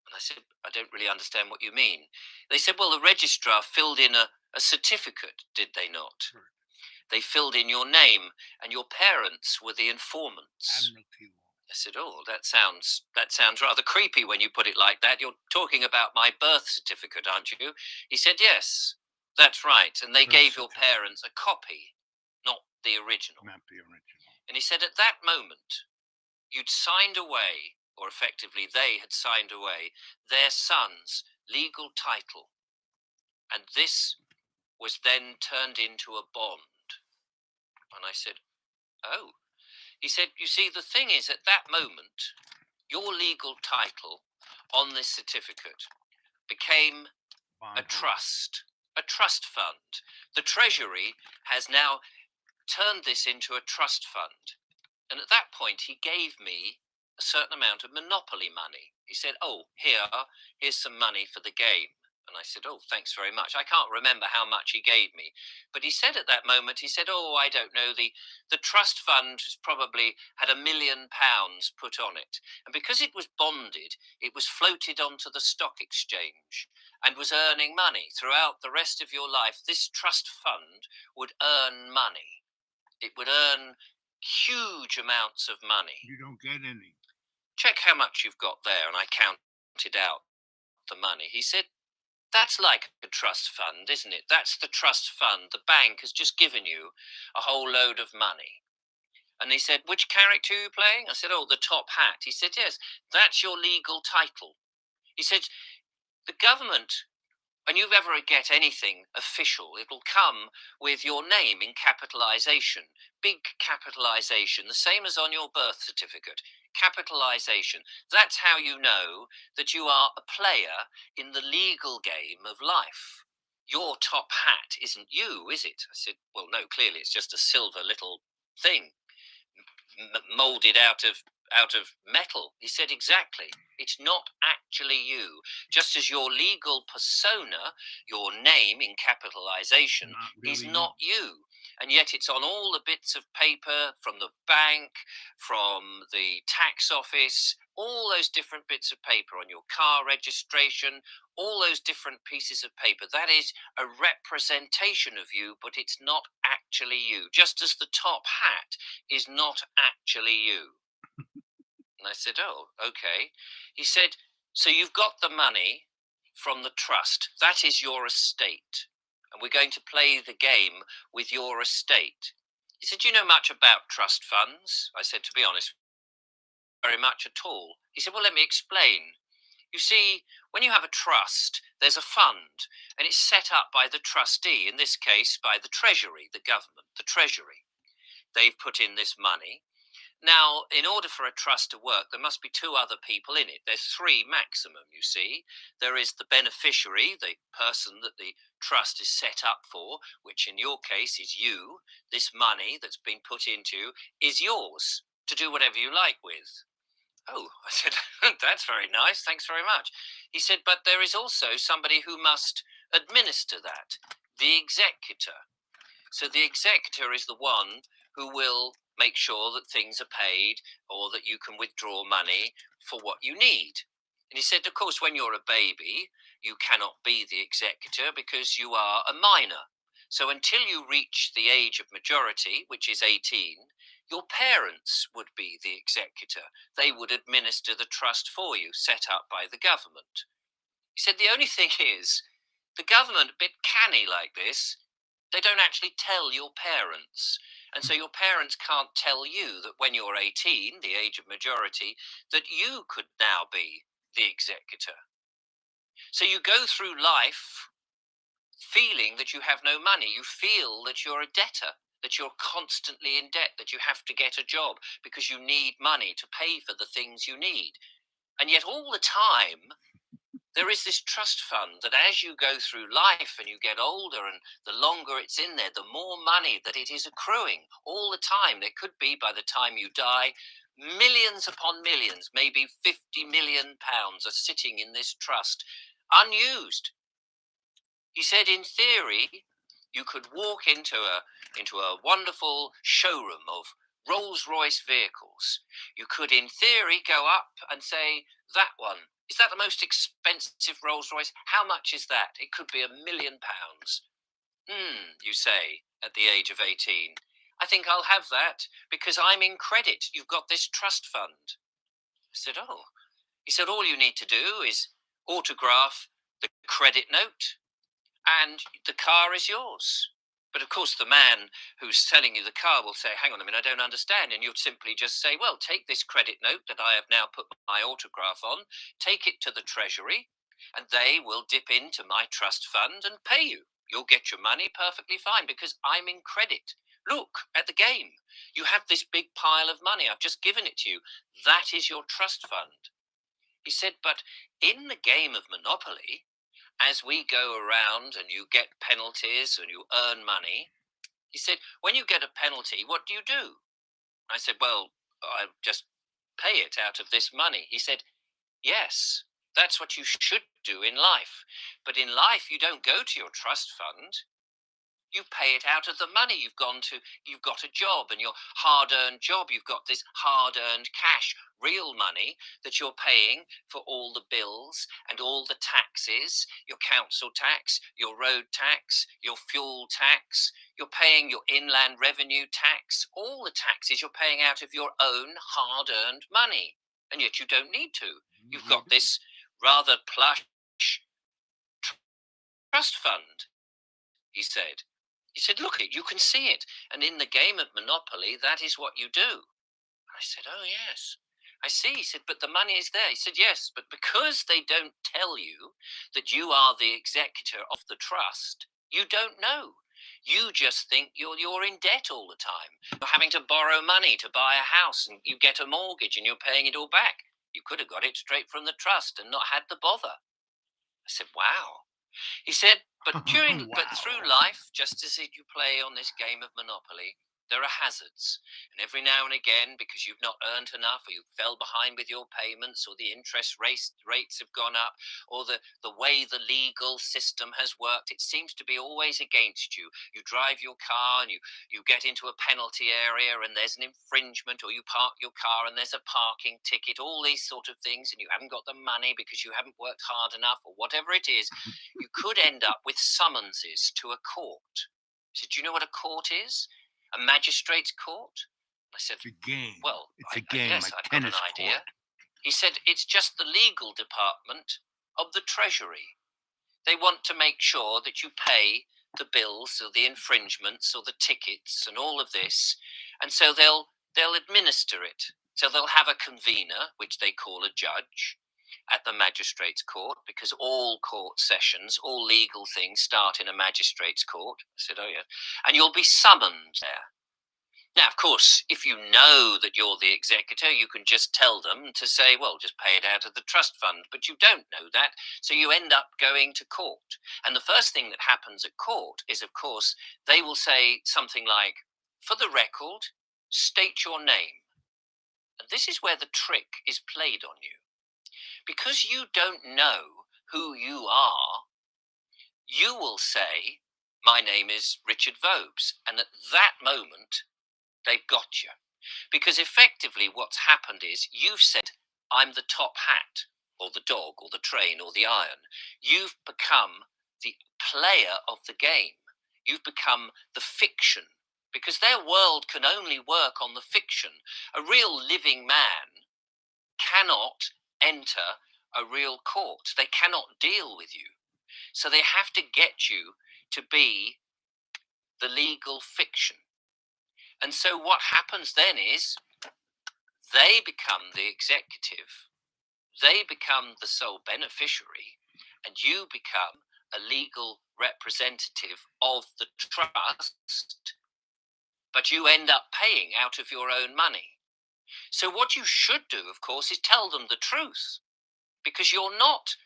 And I said, "I don't really understand what you mean." They said, "Well, the registrar filled in a certificate, did they not? Sure. They filled in your name, and your parents were the informants." I said, "Oh, that sounds rather creepy when you put it like that. You're talking about my birth certificate, aren't you?" He said, "Yes, that's right. And they Birth gave your certificate. parents a copy, not the original." Not the original. And he said, "At that moment, you'd signed away, or effectively they had signed away, their son's legal title. And this was then turned into a bond." And I said, "Oh." He said, "You see, the thing is, at that moment, your legal title on this certificate became a trust fund. The Treasury has now turned this into a trust fund. And at that point, he gave me a certain amount of monopoly money. He said, "Oh, here's some money for the game." And I said, "Oh, thanks very much." I can't remember how much he gave me. But he said at that moment, he said, "Oh, I don't know, the trust fund has probably had £1 million put on it. And because it was bonded, it was floated onto the stock exchange and was earning money throughout the rest of your life. This trust fund would earn money. It would earn huge amounts of money. You don't get any. Check how much you've got there." And I counted out the money. He said, "That's like a trust fund, isn't it? That's the trust fund. The bank has just given you a whole load of money." And he said, "Which character are you playing?" I said, "Oh, the top hat." He said, "Yes, that's your legal title." He said, "The government, when you ever get anything official, it'll come with your name in capitalization, big capitalization, the same as on your birth certificate, capitalization. That's how you know that you are a player in the legal game of life. Your top hat isn't you, is it?" I said, "Well, no, clearly it's just a silver little thing molded out of metal." He said, "Exactly. It's not actually you. Just as your legal persona, your name in capitalization, is not you. And yet it's on all the bits of paper from the bank, from the tax office, all those different bits of paper on your car registration, all those different pieces of paper. That is a representation of you, but it's not actually you. Just as the top hat is not actually you." And I said, "Oh, okay." He said, "So you've got the money from the trust. That is your estate. And we're going to play the game with your estate." He said, "Do you know much about trust funds?" I said, "To be honest, very much at all." He said, "Well, let me explain. You see, when you have a trust, there's a fund, and it's set up by the trustee, in this case, by the Treasury, the government, the Treasury. They've put in this money. Now, in order for a trust to work, there must be two other people in it. There's three maximum, you see. There is the beneficiary, the person that the trust is set up for, which in your case is you. This money that's been put into is yours to do whatever you like with." "Oh," I said, "that's very nice. Thanks very much." He said, "But there is also somebody who must administer that, the executor. So the executor is the one who will make sure that things are paid or that you can withdraw money for what you need." And he said, "Of course, when you're a baby, you cannot be the executor because you are a minor. So until you reach the age of majority, which is 18, your parents would be the executor. They would administer the trust for you, set up by the government." He said, "The only thing is, the government, a bit canny like this, they don't actually tell your parents. And so your parents can't tell you that when you're 18, the age of majority, that you could now be the executor. So you go through life feeling that you have no money. You feel that you're a debtor, that you're constantly in debt, that you have to get a job because you need money to pay for the things you need. And yet all the time, there is this trust fund that as you go through life and you get older and the longer it's in there, the more money that it is accruing all the time. There could be, by the time you die, millions upon millions, maybe £50 million are sitting in this trust, unused." He said, "In theory, you could walk into a wonderful showroom of Rolls-Royce vehicles. You could, in theory, go up and say, 'That one, is that the most expensive Rolls-Royce? How much is that?' It could be £1 million. You say, at the age of 18, 'I think I'll have that because I'm in credit. You've got this trust fund.' I said, 'Oh.' He said, 'All you need to do is autograph the credit note and the car is yours.' But of course, the man who's selling you the car will say, 'Hang on a minute, I don't understand.' And you'd simply just say, 'Well, take this credit note that I have now put my autograph on, take it to the Treasury, and they will dip into my trust fund and pay you. You'll get your money perfectly fine because I'm in credit. Look at the game. You have this big pile of money. I've just given it to you. That is your trust fund. He said, but in the game of Monopoly, as we go around and you get penalties and you earn money, he said, when you get a penalty, what do you do? I said, well, I just pay it out of this money. He said, yes, that's what you should do in life. But in life, you don't go to your trust fund. You pay it out of the money you've got a job and your hard-earned job. You've got this hard-earned cash, real money that you're paying for all the bills and all the taxes, your council tax, your road tax, your fuel tax. You're paying your inland revenue tax, all the taxes you're paying out of your own hard-earned money. And yet you don't need to. You've got this rather plush trust fund, he said. He said, look, you can see it. And in the game of Monopoly, that is what you do. I said, oh, yes. I see. He said, but the money is there. He said, yes, but because they don't tell you that you are the executor of the trust, you don't know. You just think you're in debt all the time. You're having to borrow money to buy a house and you get a mortgage and you're paying it all back. You could have got it straight from the trust and not had the bother. I said, wow. He said, but through life, just as you play on this game of Monopoly, there are hazards. And every now and again, because you've not earned enough, or you fell behind with your payments, or the interest rates have gone up, or the way the legal system has worked, it seems to be always against you. You drive your car and you get into a penalty area and there's an infringement, or you park your car and there's a parking ticket, all these sort of things, and you haven't got the money because you haven't worked hard enough, or whatever it is, you could end up with summonses to a court. He said, do you know what a court is? A magistrate's court? I said, it's a game. Well, it's a game, yes, like I've got tennis an idea. court. He said, it's just the legal department of the Treasury. They want to make sure that you pay the bills or the infringements or the tickets and all of this. And so they'll administer it. So they'll have a convener, which they call a judge, at the magistrate's court, because all court sessions, all legal things start in a magistrate's court. I said, oh, yeah. And you'll be summoned there. Now, of course, if you know that you're the executor, you can just tell them to say, well, just pay it out of the trust fund. But you don't know that, so you end up going to court. And the first thing that happens at court is, of course, they will say something like, for the record, state your name. And this is where the trick is played on you. Because you don't know who you are, you will say, my name is Richard Vobes. And at that moment, they've got you. Because effectively what's happened is you've said, I'm the top hat, or the dog, or the train, or the iron. You've become the player of the game. You've become the fiction. Because their world can only work on the fiction. A real living man cannot enter a real court. They cannot deal with you. So they have to get you to be the legal fiction. And so what happens then is they become the executive, they become the sole beneficiary, and you become a legal representative of the trust, but you end up paying out of your own money. So what you should do, of course, is tell them the truth, because you're not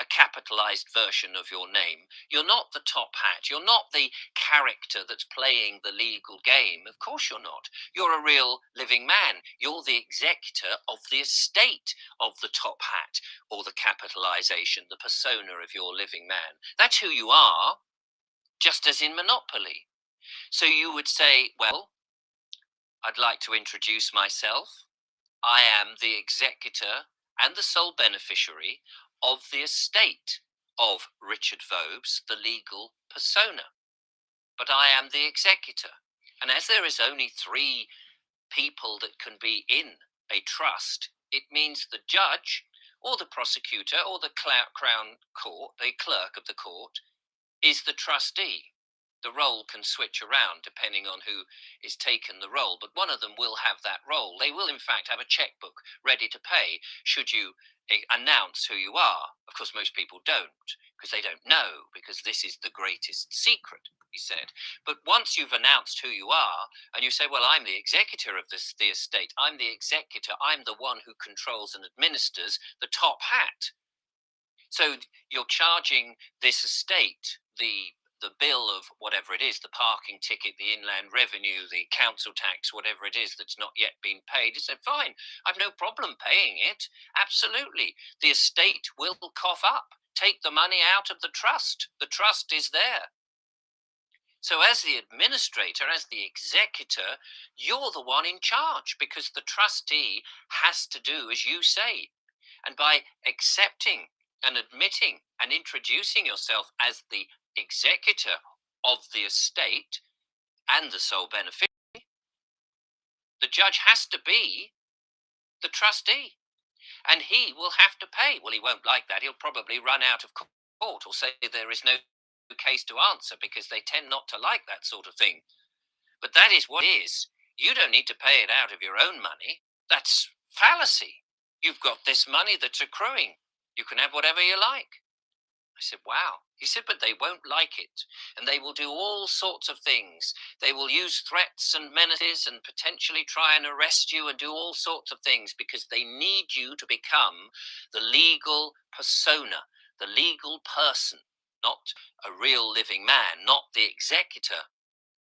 a capitalized version of your name. You're not the top hat. You're not the character that's playing the legal game. Of course you're not. You're a real living man. You're the executor of the estate of the top hat, or the capitalization, the persona of your living man. That's who you are, just as in Monopoly. So you would say, well, I'd like to introduce myself. I am the executor and the sole beneficiary of the estate of Richard Vobes, the legal persona. But I am the executor. And as there is only 3 people that can be in a trust, it means the judge or the prosecutor or the Crown Court, the clerk of the court, is the trustee. The role can switch around depending on who is taken the role, but one of them will have that role. They will, in fact, have a checkbook ready to pay should you announce who you are. Of course, most people don't, because they don't know, because this is the greatest secret, he said. But once you've announced who you are, and you say, well, I'm the executor of the estate, I'm the executor, I'm the one who controls and administers the top hat. So you're charging this estate the bill of whatever it is, the parking ticket, the inland revenue, the council tax, whatever it is that's not yet been paid. He said, fine, I've no problem paying it. Absolutely. The estate will cough up. Take the money out of the trust. The trust is there. So as the administrator, as the executor, you're the one in charge, because the trustee has to do as you say. And by accepting and admitting and introducing yourself as the executor of the estate and the sole beneficiary, the judge has to be the trustee, and he will have to pay. Well, he won't like that. He'll probably run out of court or say there is no case to answer, because they tend not to like that sort of thing. But that is what it is. You don't need to pay it out of your own money. That's fallacy. You've got this money that's accruing. You can have whatever you like. I said, wow. He said, but they won't like it. And they will do all sorts of things. They will use threats and menaces and potentially try and arrest you and do all sorts of things, because they need you to become the legal persona, the legal person, not a real living man, not the executor.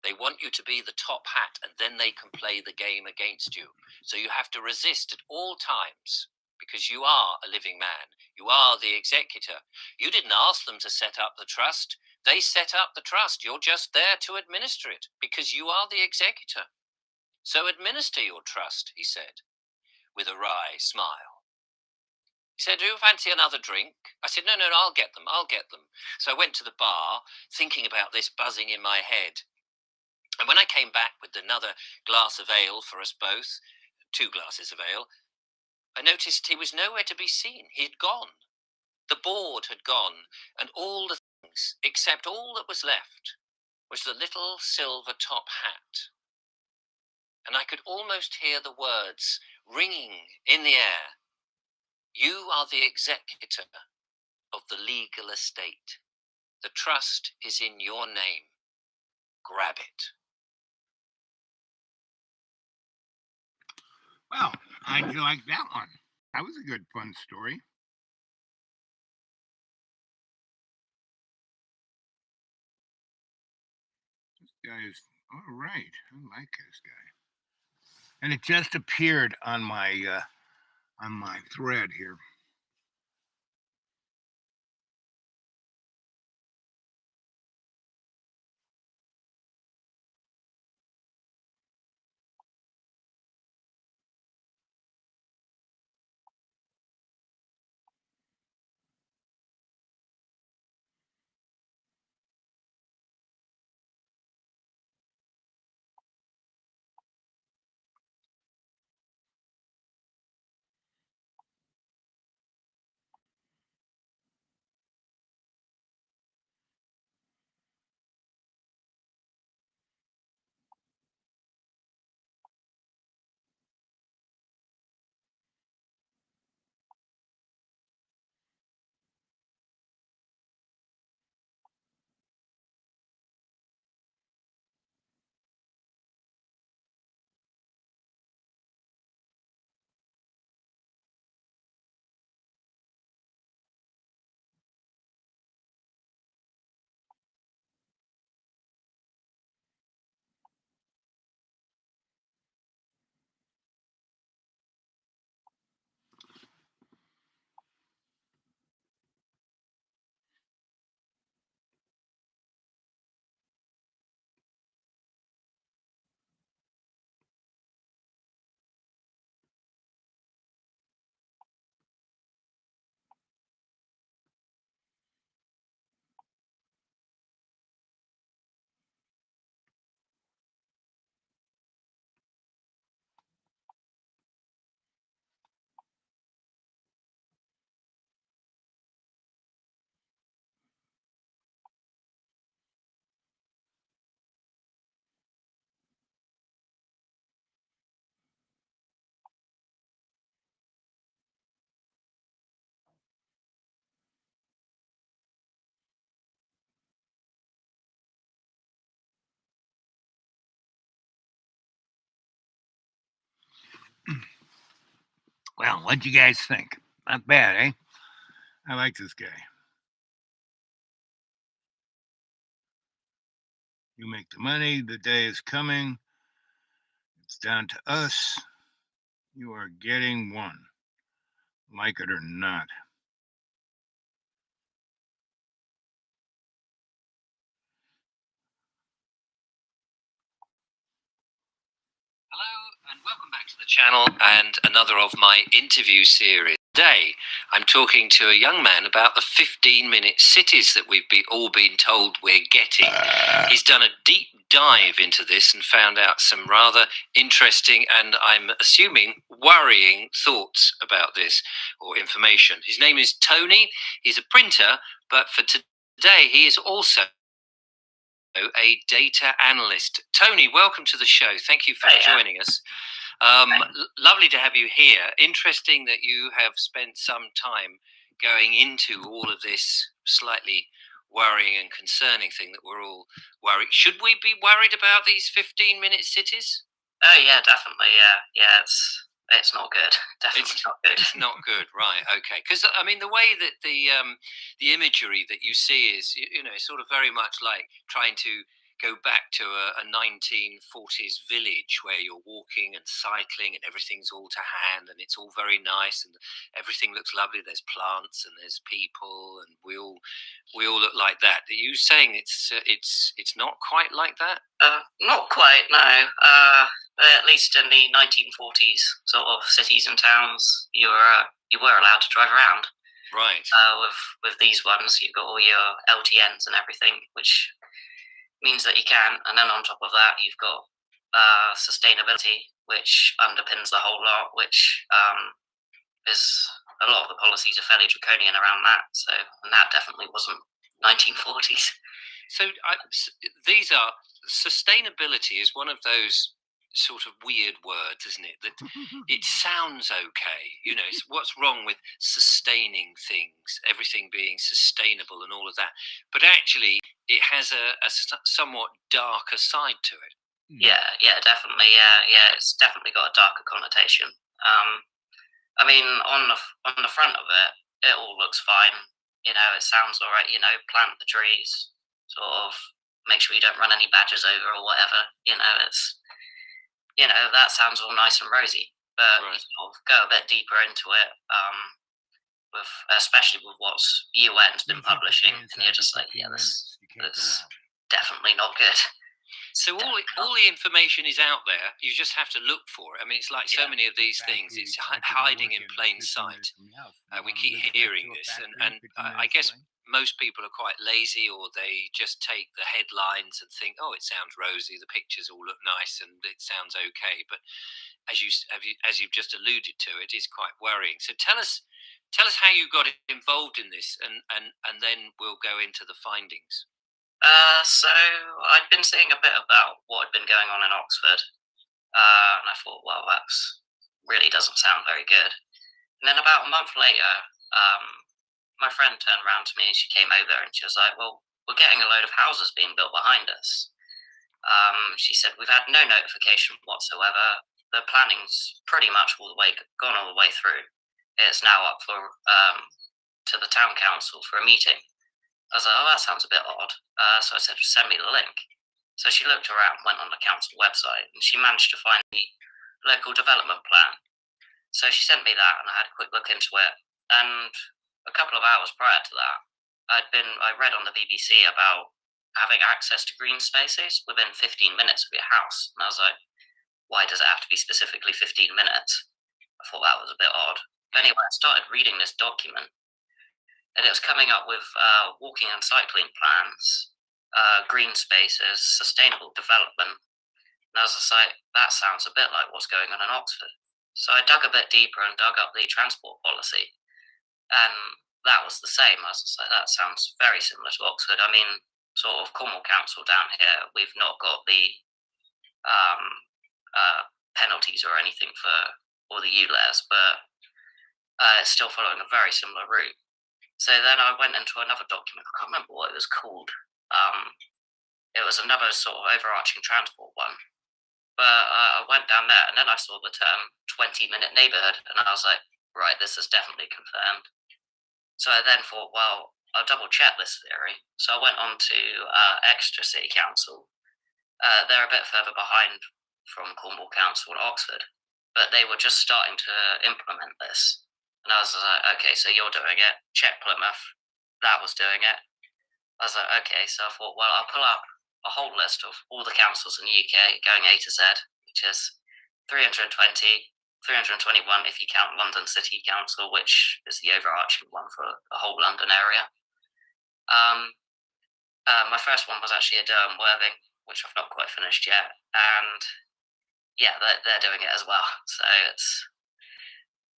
They want you to be the top hat, and then they can play the game against you. So you have to resist at all times, because you are a living man. You are the executor. You didn't ask them to set up the trust. They set up the trust. You're just there to administer it, because you are the executor. So administer your trust, he said, with a wry smile. He said, do you fancy another drink? I said, no, I'll get them. So I went to the bar, thinking about this, buzzing in my head. And when I came back with another glass of ale for us both, 2 glasses of ale, I noticed he was nowhere to be seen. He had gone. The board had gone, and all the things, except all that was left, was the little silver top hat. And I could almost hear the words ringing in the air. You are the executor of the legal estate. The trust is in your name. Grab it. Well, I like that one. That was a good, fun story. This guy is all right. I like this guy, and it just appeared on my thread here. Well, what'd you guys think? Not bad, eh? I like this guy. You make the money. The day is coming. It's down to us. You are getting one, like it or not. Hello and welcome back to the channel and another of my interview series. Today I'm talking to a young man about the 15-minute cities that we've all been told we're getting. He's done a deep dive into this and found out some rather interesting and I'm assuming worrying thoughts about this or information. His name is Tony. He's a printer, but for today he is also a data analyst. Tony, welcome to the show. Thank you for joining us. Lovely to have you here. Interesting that you have spent some time going into all of this slightly worrying and concerning thing that we're all worried. Should we be worried about these 15-minute cities? Oh yeah, definitely. Yeah. It's not good. Definitely not good. It's not good, right? Okay, because I mean, the way that the imagery that you see is, it's sort of very much like trying to go back to a 1940s village where you're walking and cycling and everything's all to hand and it's all very nice and everything looks lovely. There's plants and there's people and we all look like that. Are you saying it's not quite like that? Not quite. No. At least in the 1940s, sort of cities and towns, you were allowed to drive around. Right. With these ones, you've got all your LTNs and everything, which means that you can. And then on top of that, you've got sustainability, which underpins the whole lot, which is a lot of the policies are fairly draconian around that. So, and that definitely wasn't 1940s. So these are sustainability is one of those sort of weird words, isn't it? That it sounds okay. It's what's wrong with sustaining things, everything being sustainable and all of that. But actually, it has a somewhat darker side to it. Yeah, definitely. Yeah, it's definitely got a darker connotation. I mean, on the front of it, it all looks fine. It sounds all right. Plant the trees, sort of make sure you don't run any badgers over or whatever. It's that sounds all nice and rosy, but Right. you sort of go a bit deeper into it, especially with what's UN's been publishing, and you're just like, yeah, this definitely not good. So all the information is out there. You just have to look for it. I mean, it's like so many of these things. It's hiding in plain sight. We keep hearing this, and I guess most people are quite lazy, or they just take the headlines and think, "Oh, it sounds rosy. The pictures all look nice, and it sounds okay." But as you've just alluded to, it is quite worrying. So tell us how you got involved in this, and then we'll go into the findings. So I'd been seeing a bit about what had been going on in Oxford, and I thought, well, that's really doesn't sound very good. And then about a month later, my friend turned around to me and she came over and she was like, well, we're getting a load of houses being built behind us. She said, we've had no notification whatsoever. The planning's pretty much gone all the way through. It's now up for to the town council for a meeting. I was like, oh, that sounds a bit odd. So I said, send me the link. So she looked around, went on the council website, and she managed to find the local development plan. So she sent me that, and I had a quick look into it. And a couple of hours prior to that, I read on the BBC about having access to green spaces within 15 minutes of your house. And I was like, why does it have to be specifically 15 minutes? I thought that was a bit odd. Anyway, I started reading this document, and it was coming up with walking and cycling plans, green spaces, sustainable development. And I was just like, that sounds a bit like what's going on in Oxford. So I dug a bit deeper and dug up the transport policy. And that was the same. I was just like, that sounds very similar to Oxford. I mean, sort of Cornwall Council down here, we've not got the penalties or anything for all the ULEZ, but it's still following a very similar route. So then I went into another document. I can't remember what it was called. It was another sort of overarching transport one. But I went down there, and then I saw the term 20-minute neighborhood, and I was like, right, this is definitely confirmed. So I then thought, well, I'll double check this theory. So I went on to Exeter City Council. They're a bit further behind from Cornwall Council and Oxford, but they were just starting to implement this. And I was like, okay, so you're doing it. Check Plymouth. That was doing it. I was like, okay, so I thought, well, I'll pull up a whole list of all the councils in the UK going A to Z, which is 320, 321 if you count London City Council, which is the overarching one for the whole London area. My first one was actually a Durham Worthing, which I've not quite finished yet. And yeah, they're doing it as well. So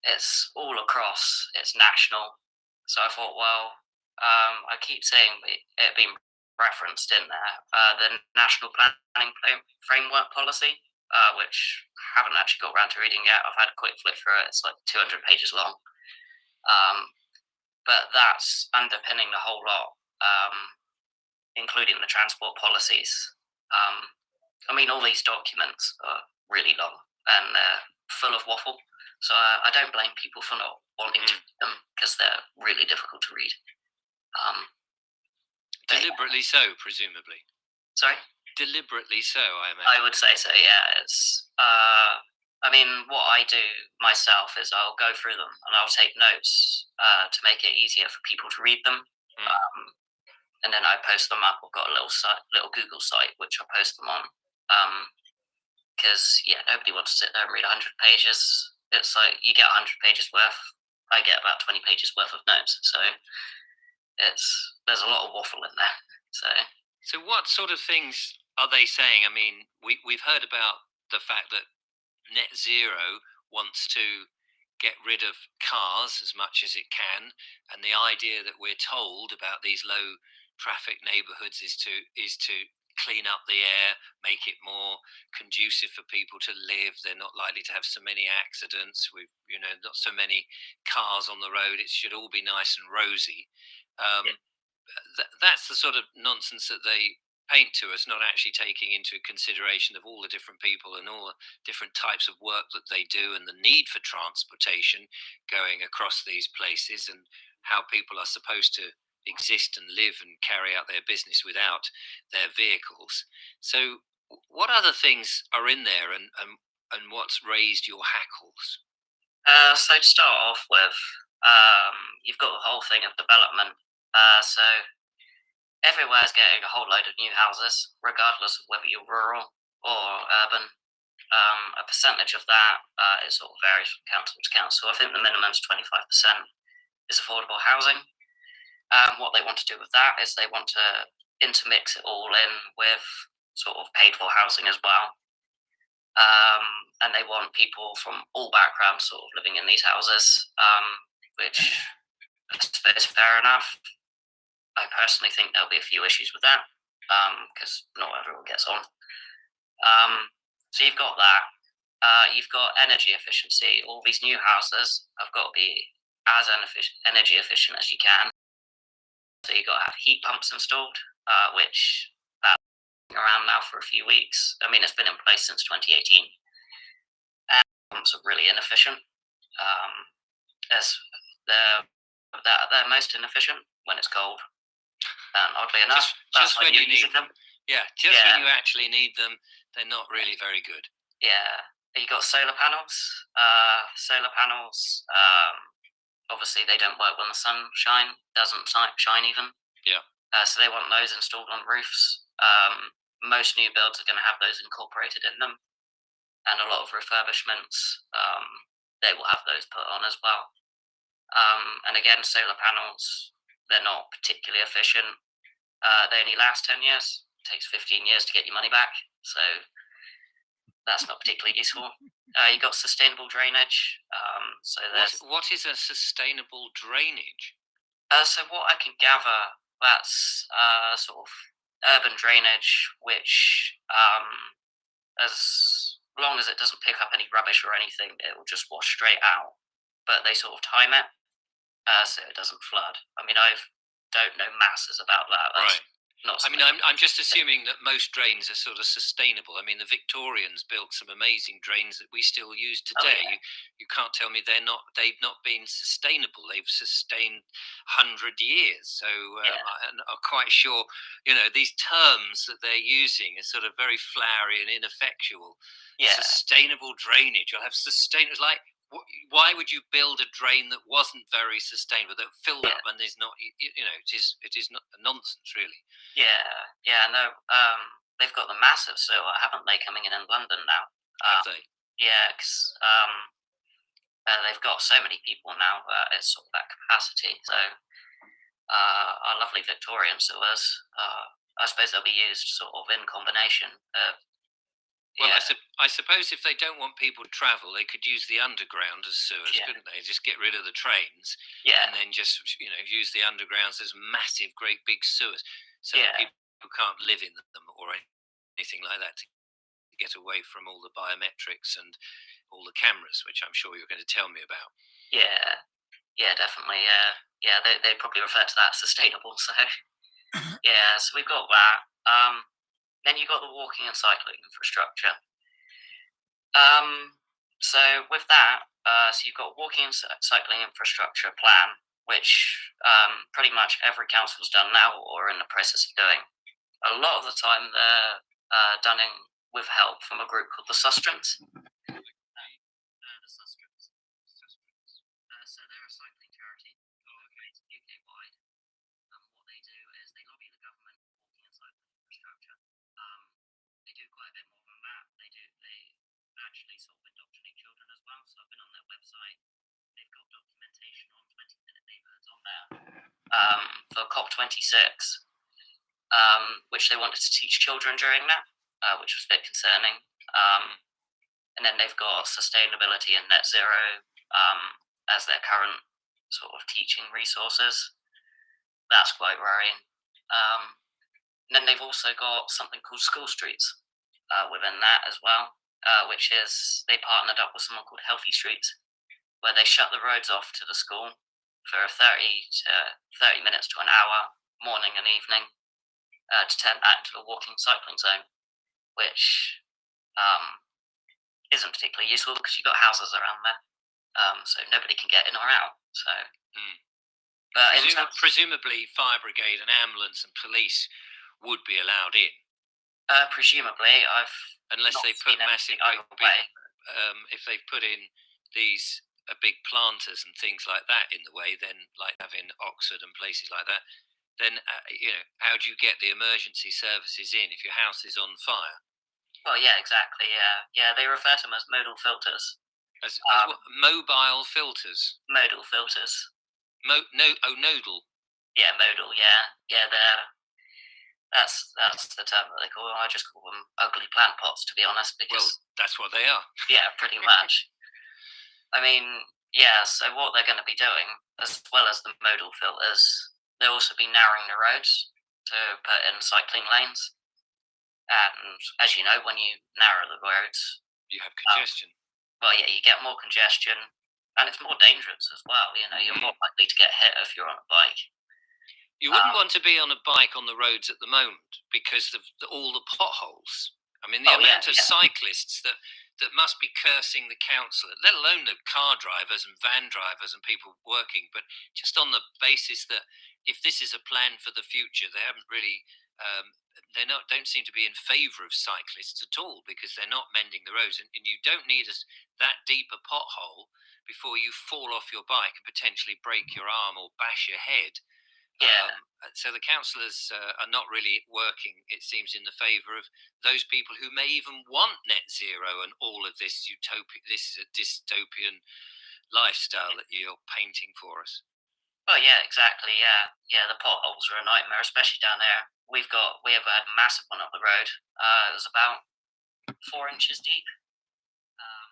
it's all across, it's national. So I thought, well, I keep saying it being referenced in there, the National Planning Framework Policy, which I haven't actually got around to reading yet. I've had a quick flip through it. It's like 200 pages long. But that's underpinning the whole lot, including the transport policies. I mean, all these documents are really long and they're full of waffle. So I don't blame people for not wanting to read them because they're really difficult to read. Deliberately so, presumably. Sorry? Deliberately so, I imagine. I would say so, yeah. It's, I mean, what I do myself is I'll go through them and I'll take notes to make it easier for people to read them. And then I post them up. I've got a little Google site which I post them on. Because, yeah, nobody wants to sit there and read 100 pages. It's like you get 100 pages worth. I get about 20 pages worth of notes. So there's a lot of waffle in there. So what sort of things are they saying? I mean, we've heard about the fact that Net Zero wants to get rid of cars as much as it can, and the idea that we're told about these low traffic neighborhoods is to clean up the air, make it more conducive for people to live. They're not likely to have so many accidents. We've not so many cars on the road. It should all be nice and rosy. That's the sort of nonsense that they paint to us, not actually taking into consideration of all the different people and all the different types of work that they do and the need for transportation going across these places and how people are supposed to exist and live and carry out their business without their vehicles. So what other things are in there and what's raised your hackles? So to start off with, you've got the whole thing of development. So everywhere's getting a whole load of new houses, regardless of whether you're rural or urban. A percentage of that it sort of varies from council to council. I think the minimum is 25% is affordable housing. What they want to do with that is they want to intermix it all in with sort of paid for housing as well. And they want people from all backgrounds sort of living in these houses, which I suppose is fair enough. I personally think there'll be a few issues with that because not everyone gets on. So you've got that. You've got energy efficiency. All these new houses have got to be as energy efficient as you can. So you've got to have heat pumps installed, which that's been around now for a few weeks. I mean, it's been in place since 2018. And pumps are really inefficient. They're most inefficient when it's cold. And oddly enough, that's when you're using them. Yeah, when you actually need them, they're not really very good. Yeah. You got solar panels. Obviously, they don't work when the sun doesn't shine even. Yeah. So they want those installed on roofs. Most new builds are going to have those incorporated in them. And a lot of refurbishments, they will have those put on as well. And again, solar panels, they're not particularly efficient. They only last 10 years. It takes 15 years to get your money back. So that's not particularly useful. You've got sustainable drainage. What is a sustainable drainage? So what I can gather, that's sort of urban drainage, which as long as it doesn't pick up any rubbish or anything, it will just wash straight out. But they sort of time it so it doesn't flood. I mean, I don't know masses about that. Right. not. I mean, I'm just assuming that most drains are sort of sustainable. I mean, the Victorians built some amazing drains that we still use today. You can't tell me they've not been sustainable. They've sustained 100 years. So I'm quite sure, these terms that they're using are sort of very flowery and ineffectual. Yeah. Sustainable drainage. You'll have sustainable, like, why would you build a drain that wasn't very sustainable, that filled up and is not, it is not nonsense, really. Yeah, no. They've got the massive sewer, haven't they, coming in London now? Have they? Yeah, because they've got so many people now that it's sort of that capacity. So our lovely Victorian sewers, I suppose they'll be used sort of in combination. Well, I suppose if they don't want people to travel, they could use the underground as sewers, couldn't they? Just get rid of the trains, and then just use the undergrounds as massive, great big sewers, so that people can't live in them or anything like that, to get away from all the biometrics and all the cameras, which I'm sure you're going to tell me about. Yeah, definitely. Yeah, they probably refer to that as sustainable. So so we've got that. Then you've got the walking and cycling infrastructure. So with that, so you've got walking and cycling infrastructure plan, which pretty much every council's done now or in the process of doing. A lot of the time they're done with help from a group called the Sustrans. So they're a cycling charity. It's UK-wide. What they do is they lobby the government for walking and cycling infrastructure. They do quite a bit more than that. They actually sort of indoctrinate children as well. So I've been on their website. They've got documentation on 20-minute neighbourhoods on there for COP26, which they wanted to teach children during that, which was a bit concerning. And then they've got sustainability and net zero as their current sort of teaching resources. That's quite worrying. And then they've also got something called school streets within that as well, which is they partnered up with someone called Healthy Streets, where they shut the roads off to the school for 30 minutes to an hour, morning and evening, to turn that into a walking cycling zone, which isn't particularly useful because you've got houses around there, so nobody can get in or out. So, but presumably, fire brigade and ambulance and police would be allowed in. Presumably, unless they put massive, if they put in these big planters and things like that in the way, then like having Oxford and places like that, then how do you get the emergency services in if your house is on fire? Well, yeah, exactly. Yeah. They refer to them as modal filters. As what? Mobile filters. Modal filters. Nodal. Yeah, modal. Yeah. That's the term that they call them. I just call them ugly plant pots, to be honest. Because that's what they are. Yeah, pretty much. I mean, so what they're going to be doing, as well as the modal filters, they'll also be narrowing the roads to put in cycling lanes. And as you know, when you narrow the roads, you have congestion. You get more congestion, and it's more dangerous as well. You're more likely to get hit if you're on a bike. You wouldn't want to be on a bike on the roads at the moment because of all the potholes. I mean, the amount of cyclists that must be cursing the council, let alone the car drivers and van drivers and people working, but just on the basis that if this is a plan for the future, they haven't really, don't seem to be in favour of cyclists at all because they're not mending the roads, and you don't need that deep a pothole before you fall off your bike and potentially break your arm or bash your head. So the councillors are not really working, it seems, in the favour of those people who may even want net zero and all of this dystopian lifestyle that you're painting for us. Well, yeah, exactly. Yeah. The potholes are a nightmare, especially down there. We have had a massive one up the road. It was about 4 inches deep.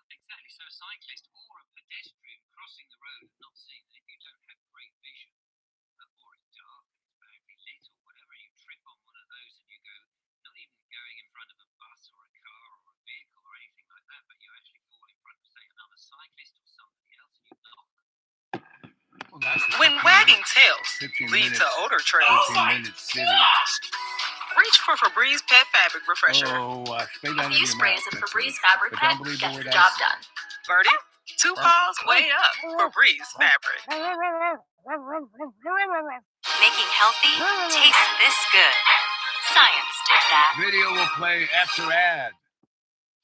Exactly. So a cyclist or a pedestrian crossing the road and not seeing it, if you don't have great vision, or it's dark and it's badly lit or whatever, you trip on one of those and you go, not even going in front of a bus or a car or a vehicle or anything like that, but you actually fall in front of, say, another cyclist or somebody else and you knock. When wagging tails lead to older trails, Reach for Febreze Pet Fabric Refresher. Spray that A in few your sprays mouth. of That's Febreze it. Fabric But Pet don't believe gets the the word job I done. Birdie, 2 paws way up. Febreze Fabric. Making healthy taste this good. Science did that. Video will play after ad.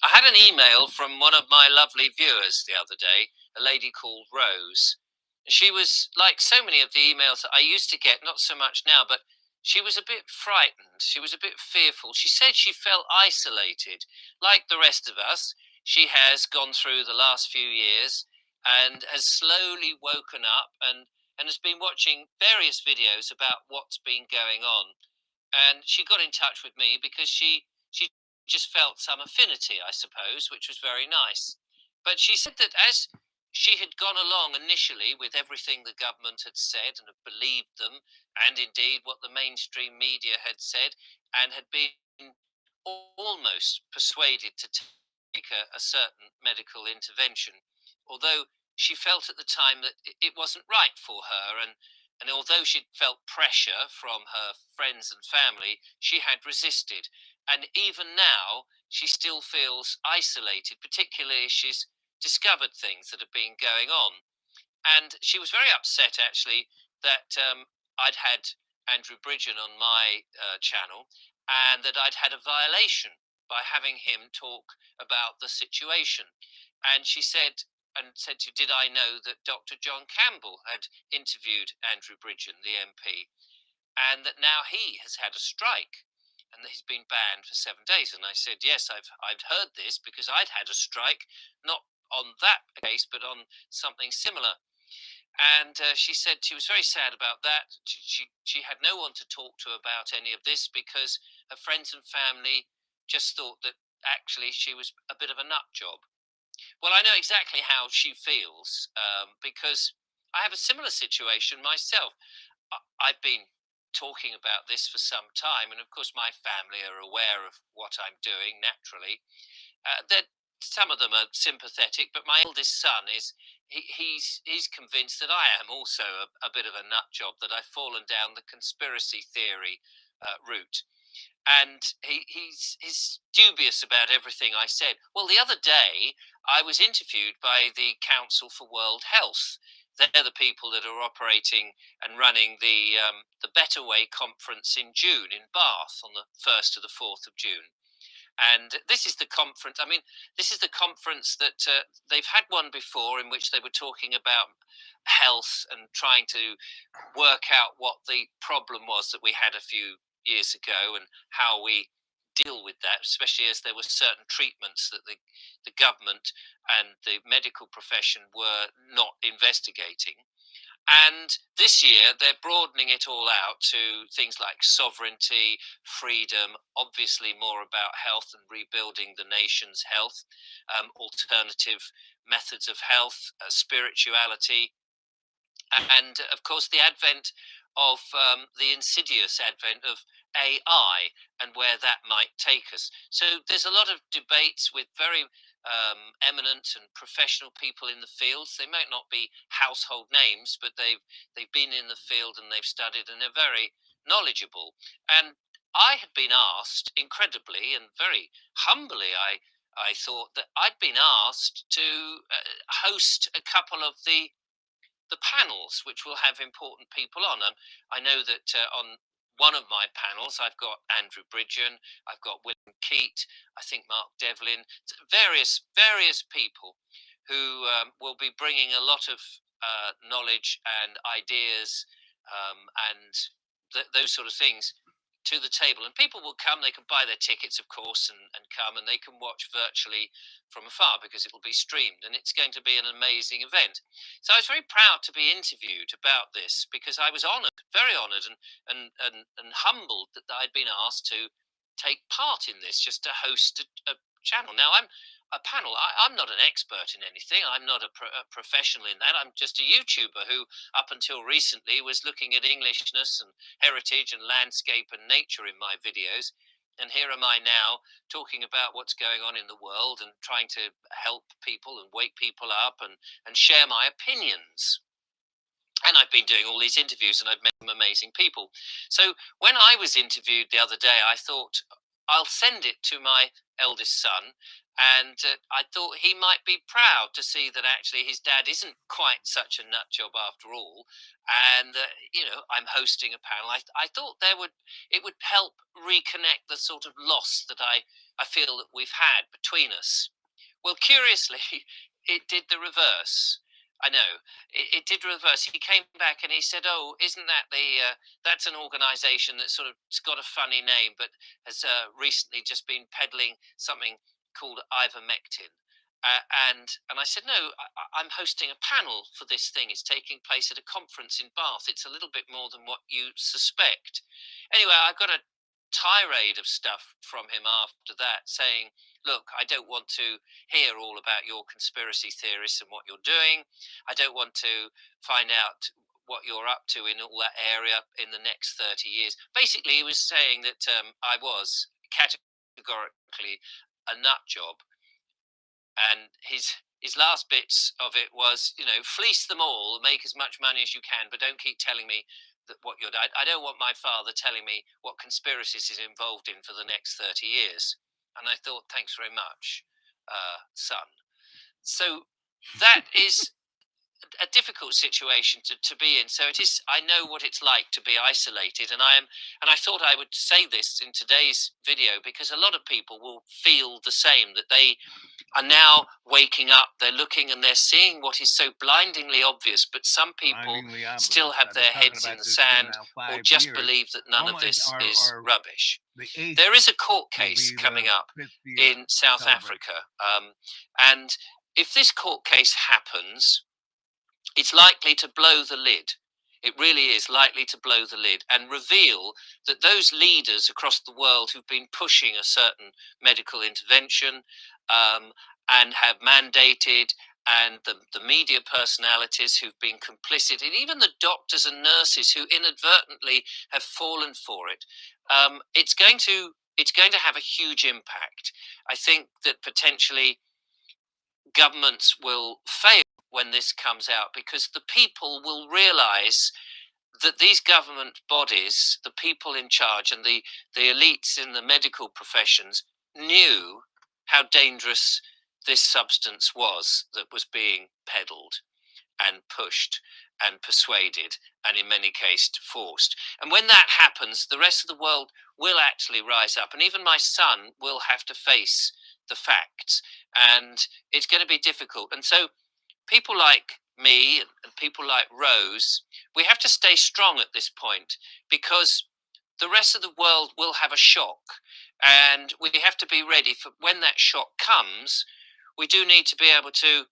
I had an email from one of my lovely viewers the other day, a lady called Rose. She was like so many of the emails that I used to get, not so much now, but she was a bit frightened. She was a bit fearful. She said she felt isolated. Like the rest of us, she has gone through the last few years and has slowly woken up and has been watching various videos about what's been going on. And she got in touch with me because she just felt some affinity, I suppose, which was very nice. But she said that as she had gone along initially with everything the government had said and had believed them, and indeed what the mainstream media had said, and had been almost persuaded to take a certain medical intervention, although she felt at the time that it wasn't right for her, and although she'd felt pressure from her friends and family, she had resisted. And even now, she still feels isolated, particularly as she's discovered things that have been going on. And she was very upset, actually, that I'd had Andrew Bridgen on my channel and that I'd had a violation by having him talk about the situation. And she said, did I know that Dr. John Campbell had interviewed Andrew Bridgen, the MP, and that now he has had a strike and that he's been banned for 7 days? And I said, yes, I've heard this because I'd had a strike, not on that case, but on something similar. And she said she was very sad about that. She had no one to talk to about any of this because her friends and family just thought that actually she was a bit of a nut job. Well, I know exactly how she feels because I have a similar situation myself. I've been talking about this for some time, and of course my family are aware of what I'm doing, naturally. Some of them are sympathetic, but my eldest son he's convinced that I am also a bit of a nut job, that I've fallen down the conspiracy theory route. And he's dubious about everything I said. Well, the other day I was interviewed by the Council for World Health. They're the people that are operating and running the Better Way conference in June in Bath on the 1st to the 4th of June. And this is the conference. I mean, this is the conference that they've had one before in which they were talking about health and trying to work out what the problem was that we had a few years ago and how we deal with that, especially as there were certain treatments that the government and the medical profession were not investigating. And this year, they're broadening it all out to things like sovereignty, freedom, obviously more about health and rebuilding the nation's health, alternative methods of health, spirituality, and of course the advent of the insidious advent of AI and where that might take us. So there's a lot of debates with very eminent and professional people in the fields. They might not be household names, but they've been in the field and they've studied and they're very knowledgeable. And I had been asked, incredibly and very humbly, I thought that I'd been asked to host a couple of the panels, which will have important people on. And I know that on one of my panels, I've got Andrew Bridgen, I've got William Keat, I think Mark Devlin, various people who will be bringing a lot of knowledge and ideas and those sort of things to the table. And people will come, they can buy their tickets, of course, and come, and they can watch virtually from afar because it will be streamed, and it's going to be an amazing event. So I was very proud to be interviewed about this because I was honoured, very honoured, and humbled that I'd been asked to take part in this, just to host a channel. Now I'm not an expert in anything. I'm not a professional in that. I'm just a YouTuber who, up until recently, was looking at Englishness and heritage and landscape and nature in my videos. And here am I now talking about what's going on in the world and trying to help people and wake people up and share my opinions. And I've been doing all these interviews and I've met some amazing people. So when I was interviewed the other day, I thought I'll send it to my eldest son. And I thought he might be proud to see that actually his dad isn't quite such a nut job after all. And, I'm hosting a panel. I thought it would help reconnect the sort of loss that I feel that we've had between us. Well, curiously, it did the reverse. I know it did reverse. He came back and he said, "Oh, isn't that that's an organisation that sort of it's got a funny name, but has recently just been peddling something called ivermectin." And I said, "No, I'm hosting a panel for this thing. It's taking place at a conference in Bath. It's a little bit more than what you suspect." Anyway, I got a tirade of stuff from him after that, saying, "Look, I don't want to hear all about your conspiracy theorists and what you're doing. I don't want to find out what you're up to in all that area in the next 30 years." Basically, he was saying that I was categorically a nut job. And his last bits of it was, fleece them all, make as much money as you can, but don't keep telling me that what you're doing. I don't want my father telling me what conspiracies he's involved in for the next 30 years. And I thought, thanks very much, son. So that is a difficult situation to be in. So it is. I know what it's like to be isolated, and I thought I would say this in today's video because a lot of people will feel the same, that they are now waking up, they're looking and they're seeing what is so blindingly obvious, but some people still have their heads in the sand or just believe that none of this is rubbish. There is a court case coming up in South Africa, and if this court case happens, it's likely to blow the lid. It really is likely to blow the lid and reveal that those leaders across the world who've been pushing a certain medical intervention and have mandated, and the media personalities who've been complicit, and even the doctors and nurses who inadvertently have fallen for it, it's going to have a huge impact. I think that potentially governments will fail when this comes out because the people will realize that these government bodies, the people in charge and the elites in the medical professions knew how dangerous this substance was that was being peddled and pushed and persuaded and in many cases forced. And when that happens, the rest of the world will actually rise up, and even my son will have to face the facts, and it's going to be difficult. And so people like me and people like Rose, we have to stay strong at this point because the rest of the world will have a shock, and we have to be ready for when that shock comes. We do need to be able to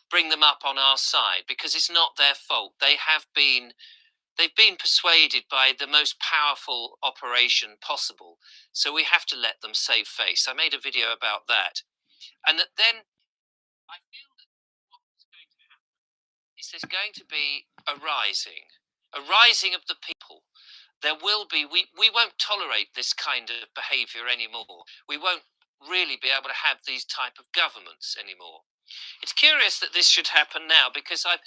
bring them up on our side because it's not their fault. They've been persuaded by the most powerful operation possible. So we have to let them save face. I made a video about that. And then I feel that what's going to happen is there's going to be a rising of the people. There will be, we won't tolerate this kind of behavior anymore. We won't really be able to have these type of governments anymore. It's curious that this should happen now because I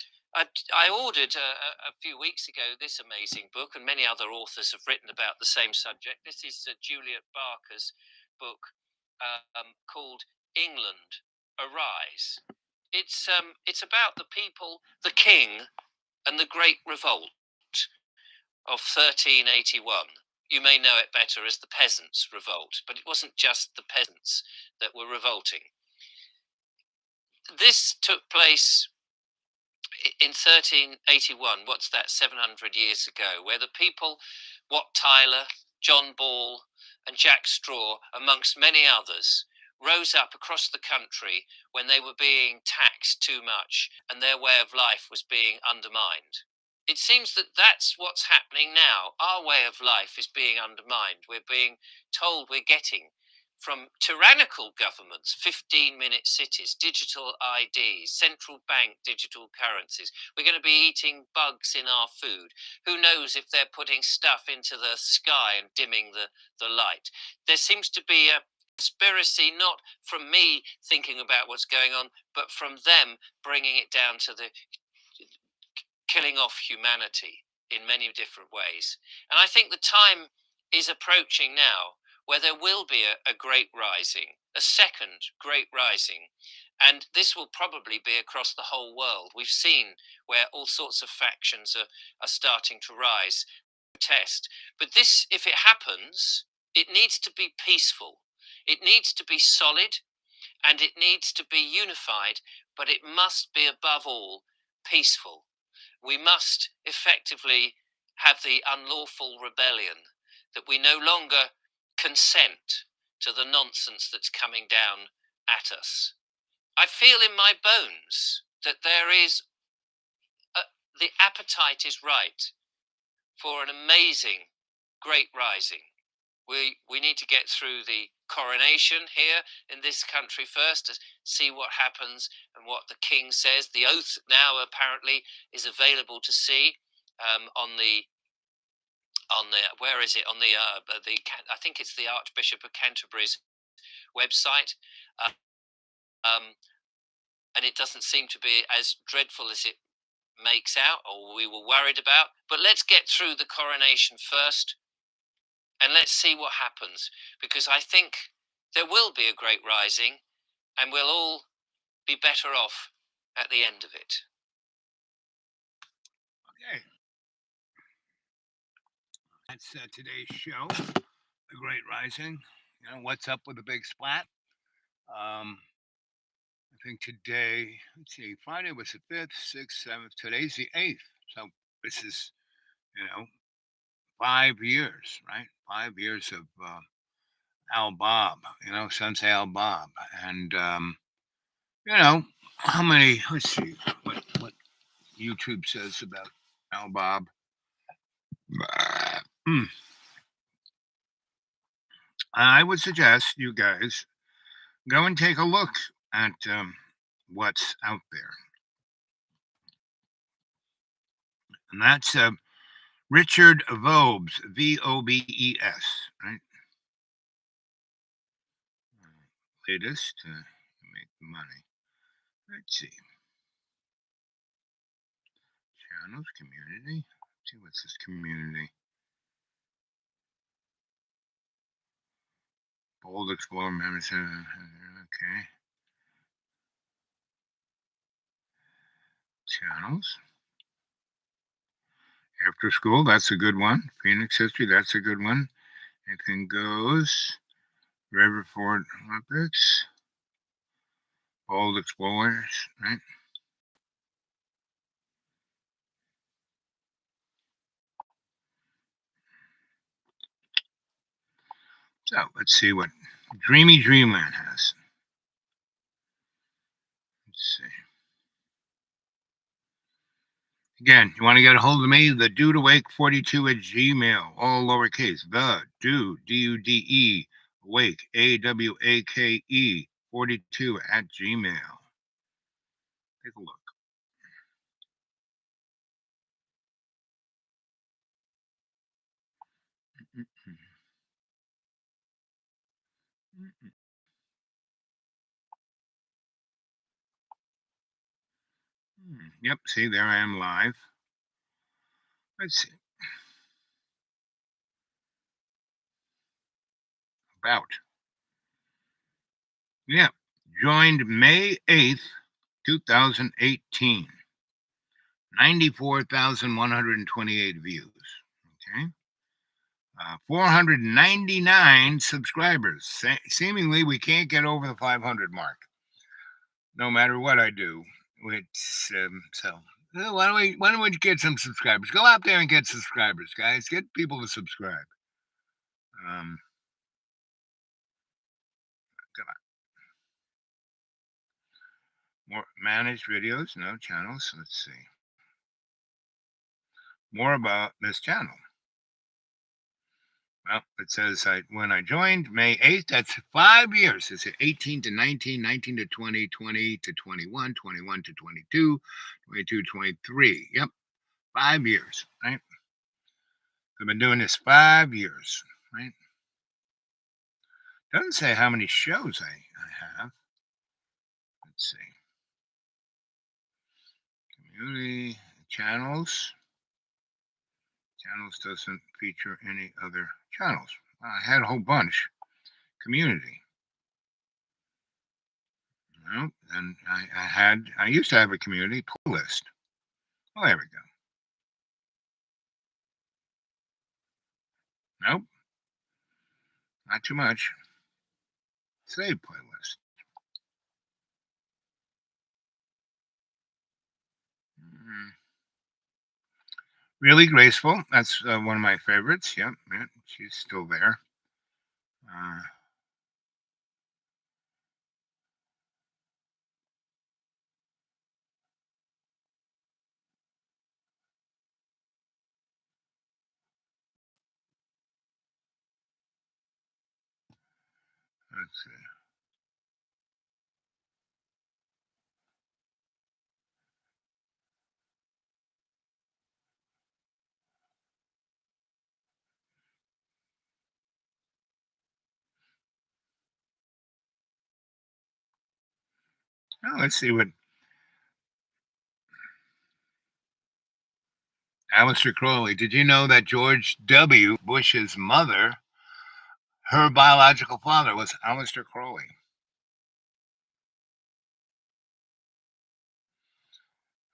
ordered a few weeks ago this amazing book, and many other authors have written about the same subject. This is Juliet Barker's book called England Arise. It's about the people, the king, and the Great Revolt of 1381. You may know it better as the Peasants' Revolt, but it wasn't just the peasants that were revolting. This took place in 1381, what's that, 700 years ago, where the people, Wat Tyler, John Ball, and Jack Straw, amongst many others, rose up across the country when they were being taxed too much and their way of life was being undermined. It seems that that's what's happening now. Our way of life is being undermined. We're being told we're getting from tyrannical governments, 15-minute cities, digital IDs, central bank digital currencies. We're going to be eating bugs in our food. Who knows if they're putting stuff into the sky and dimming the light. There seems to be a conspiracy, not from me thinking about what's going on, but from them bringing it down to the killing off humanity in many different ways. And I think the time is approaching now where there will be a great rising, a second great rising. And this will probably be across the whole world. We've seen where all sorts of factions are starting to rise, protest. But this, if it happens, it needs to be peaceful. It needs to be solid, and it needs to be unified, but it must be above all peaceful. We must effectively have the unlawful rebellion, that we no longer consent to the nonsense that's coming down at us. I feel in my bones that there is the appetite is right for an amazing great rising. We need to get through the coronation here in this country first to see what happens and what the king says. The oath now apparently is available to see on the where is it on the I think it's the Archbishop of Canterbury's website, and it doesn't seem to be as dreadful as it makes out or we were worried about. But let's get through the coronation first. And let's see what happens, because I think there will be a great rising and we'll all be better off at the end of it. Okay. That's today's show, The Great Rising. You know, what's up with the big splat? I think today, let's see, Friday was the 5th, 6th, 7th. Today's the 8th. So this is, 5 years, right? 5 years of Al Bob, Sensei Al Bob. And, how many, let's see what YouTube says about Al Bob. I would suggest you guys go and take a look at what's out there. And that's Richard Vobes, Vobes, right? Latest to make money. Let's see. Channels, community. Let's see, what's this community? Bold Explorer members. Okay. Channels. After school, that's a good one. Phoenix history, that's a good one. Anything goes. Riverford Olympics. Bold Explorers, right? So let's see what Dreamy Dreamland has. Let's see. Again, you want to get a hold of me, the Dude Awake 42 at Gmail, all lowercase. The Dude, D-U-D-E, Awake, A-W-A-K-E, 42 at Gmail. Take a look. Yep, see, there I am live. Let's see. About. Yeah, joined May 8th, 2018. 94,128 views. Okay. 499 subscribers. Seemingly, we can't get over the 500 mark, no matter what I do. It's why don't we get some subscribers? Go out there and get subscribers, guys. Get people to subscribe. Come on. More managed videos, no channels. Let's see. More about this channel. Well, it says when I joined May 8th, that's 5 years. It's 18 to 19, 19 to 20, 20 to 21, 21 to 22, 22 to 23. Yep, 5 years, right? I've been doing this 5 years, right? Doesn't say how many shows I have. Let's see. Community, channels. Channels doesn't feature any other channels. I had a whole bunch. Community. Well, then I used to have a community playlist. Oh, there we go. Nope. Not too much. Save playlist. Really Graceful. That's one of my favorites. Yep, she's still there. Let's see. Oh, let's see what Aleister Crowley. Did you know that George W. Bush's mother, her biological father, was Aleister Crowley?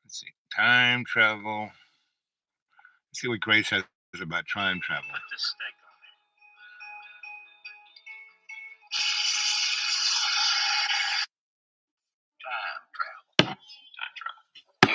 Let's see. Time travel. Let's see what Grace says about time travel. Put this steak on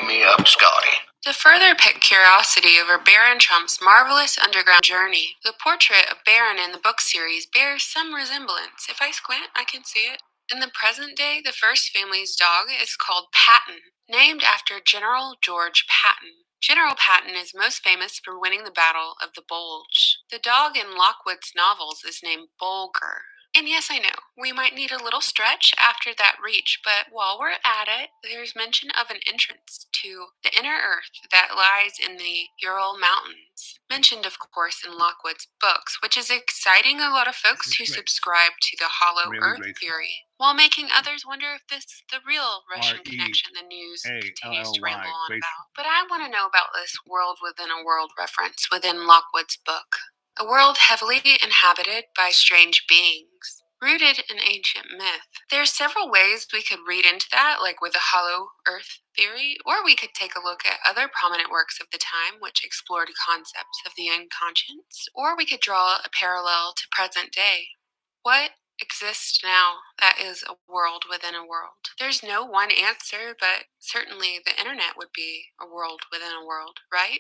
Me up, Scotty. To further pique curiosity over Baron Trump's marvelous underground journey, the portrait of Baron in the book series bears some resemblance. If I squint, I can see it. In the present day, the first family's dog is called Patton, named after General George Patton. General Patton is most famous for winning the Battle of the Bulge. The dog in Lockwood's novels is named Bulger. And yes, I know, we might need a little stretch after that reach, but while we're at it, there's mention of an entrance to the inner earth that lies in the Ural Mountains. Mentioned, of course, in Lockwood's books, which is exciting a lot of folks who subscribe to the Hollow Earth theory, while making others wonder if this is the real Russian connection the news continues to ramble on about. But I want to know about this world within a world reference within Lockwood's book. A world heavily inhabited by strange beings, rooted in ancient myth. There are several ways we could read into that, like with the Hollow Earth theory, or we could take a look at other prominent works of the time which explored concepts of the unconscious, or we could draw a parallel to present day. What exists now that is a world within a world? There's no one answer, but certainly the internet would be a world within a world, right?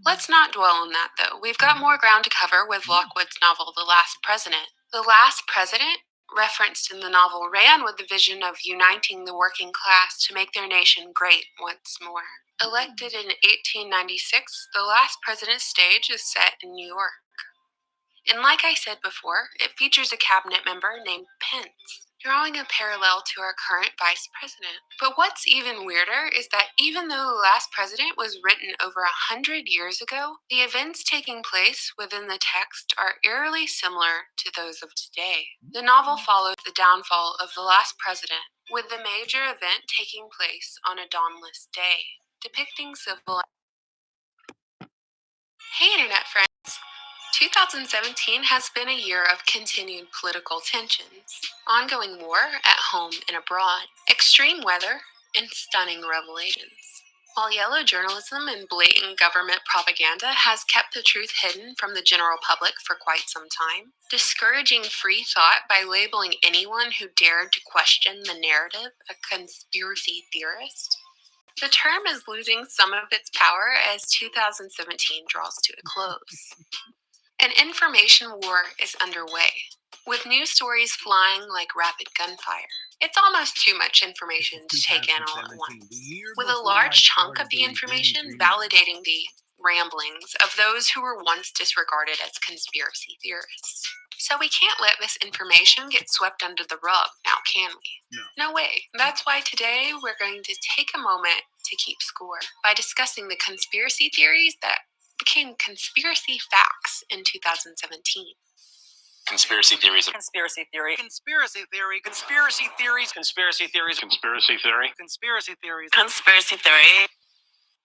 Let's not dwell on that, though. We've got more ground to cover with Lockwood's novel, The Last President. The Last President, referenced in the novel, ran with the vision of uniting the working class to make their nation great once more. Elected in 1896, The Last President's stage is set in New York. And like I said before, it features a cabinet member named Pence, drawing a parallel to our current vice president. But what's even weirder is that even though The Last President was written over 100 years ago, the events taking place within the text are eerily similar to those of today. The novel follows the downfall of the last president, with the major event taking place on a dawnless day, depicting civil. Hey, Internet friends! 2017 has been a year of continued political tensions, ongoing war at home and abroad, extreme weather, and stunning revelations. While yellow journalism and blatant government propaganda has kept the truth hidden from the general public for quite some time, discouraging free thought by labeling anyone who dared to question the narrative a conspiracy theorist, the term is losing some of its power as 2017 draws to a close. An information war is underway, with news stories flying like rapid gunfire. It's almost too much information to take in all at once, with a large chunk of the information validating the ramblings of those who were once disregarded as conspiracy theorists. So we can't let this information get swept under the rug now, can we? No way. That's why today we're going to take a moment to keep score by discussing the conspiracy theories that became conspiracy facts in 2017. Conspiracy theories. Conspiracy theory. Conspiracy theory. Conspiracy theories. Conspiracy theories. Conspiracy theory. Conspiracy theories. Conspiracy theory.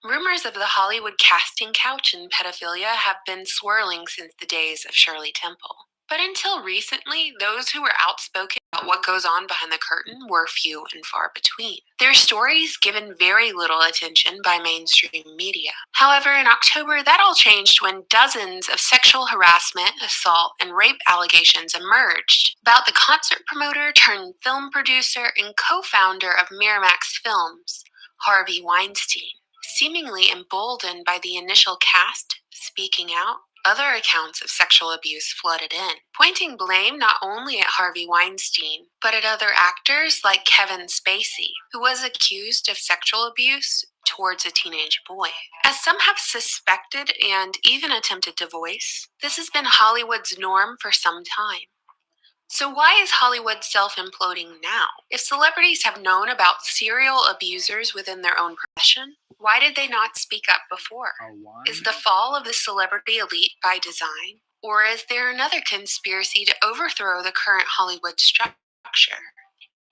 Rumors of the Hollywood casting couch and pedophilia have been swirling since the days of Shirley Temple. But until recently, those who were outspoken about what goes on behind the curtain were few and far between. Their stories given very little attention by mainstream media. However, in October, that all changed when dozens of sexual harassment, assault, and rape allegations emerged about the concert promoter turned film producer and co-founder of Miramax Films, Harvey Weinstein. Seemingly emboldened by the initial cast speaking out, other accounts of sexual abuse flooded in, pointing blame not only at Harvey Weinstein, but at other actors like Kevin Spacey, who was accused of sexual abuse towards a teenage boy. As some have suspected and even attempted to voice, this has been Hollywood's norm for some time. So why is Hollywood self-imploding now? If celebrities have known about serial abusers within their own profession, why did they not speak up before? Is the fall of the celebrity elite by design? Or is there another conspiracy to overthrow the current Hollywood structure?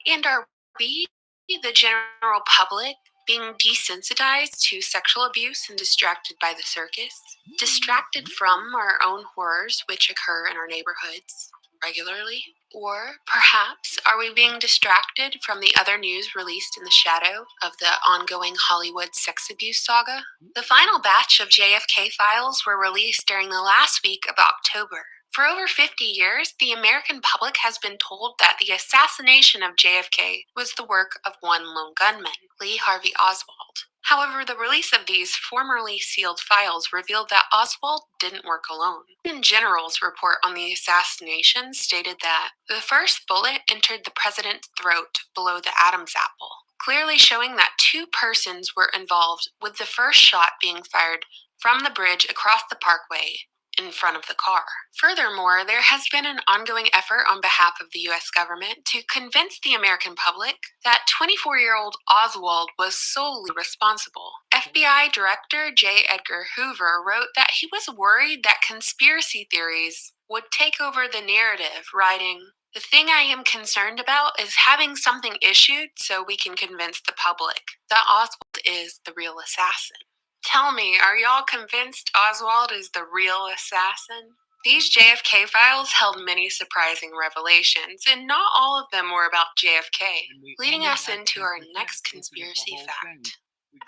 And are we, the general public, being desensitized to sexual abuse and distracted by the circus? Distracted from our own horrors which occur in our neighborhoods regularly? Or perhaps are we being distracted from the other news released in the shadow of the ongoing Hollywood sex abuse saga? The final batch of JFK files were released during the last week of October. For over 50 years, the American public has been told that the assassination of JFK was the work of one lone gunman, Lee Harvey Oswald. However, the release of these formerly sealed files revealed that Oswald didn't work alone. In General's report on the assassination stated that the first bullet entered the president's throat below the Adam's apple, clearly showing that two persons were involved, with the first shot being fired from the bridge across the parkway in front of the car. Furthermore, there has been an ongoing effort on behalf of the U.S. government to convince the American public that 24-year-old Oswald was solely responsible. FBI Director J. Edgar Hoover wrote that he was worried that conspiracy theories would take over the narrative, writing, "The thing I am concerned about is having something issued so we can convince the public that Oswald is the real assassin." Tell me, are y'all convinced Oswald is the real assassin? These JFK files held many surprising revelations, and not all of them were about JFK, leading us into our next conspiracy fact.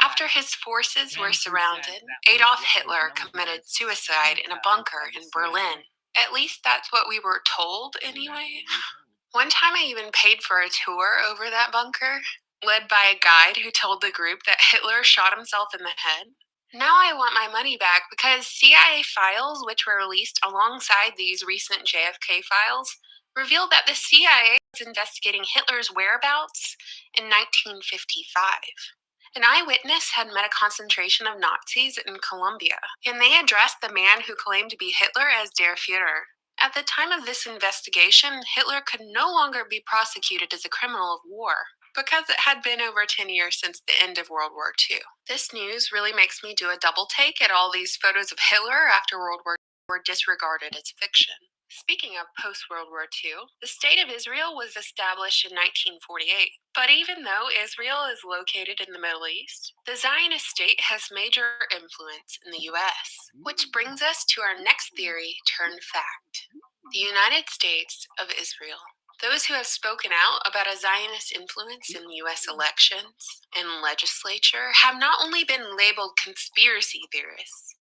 After his forces were surrounded, Adolf Hitler committed suicide in a bunker in Berlin. At least that's what we were told, anyway. One time I even paid for a tour over that bunker, led by a guide who told the group that Hitler shot himself in the head. Now I want my money back because CIA files, which were released alongside these recent JFK files, revealed that the CIA was investigating Hitler's whereabouts in 1955. An eyewitness had met a concentration of Nazis in Colombia, and they addressed the man who claimed to be Hitler as Der Führer. At the time of this investigation, Hitler could no longer be prosecuted as a criminal of war, because it had been over 10 years since the end of World War II. This news really makes me do a double take at all these photos of Hitler after World War II were disregarded as fiction. Speaking of post-World War II, the State of Israel was established in 1948. But even though Israel is located in the Middle East, the Zionist state has major influence in the U.S., which brings us to our next theory turned fact. The United States of Israel. Those who have spoken out about a Zionist influence in U.S. elections and legislature have not only been labeled conspiracy theorists,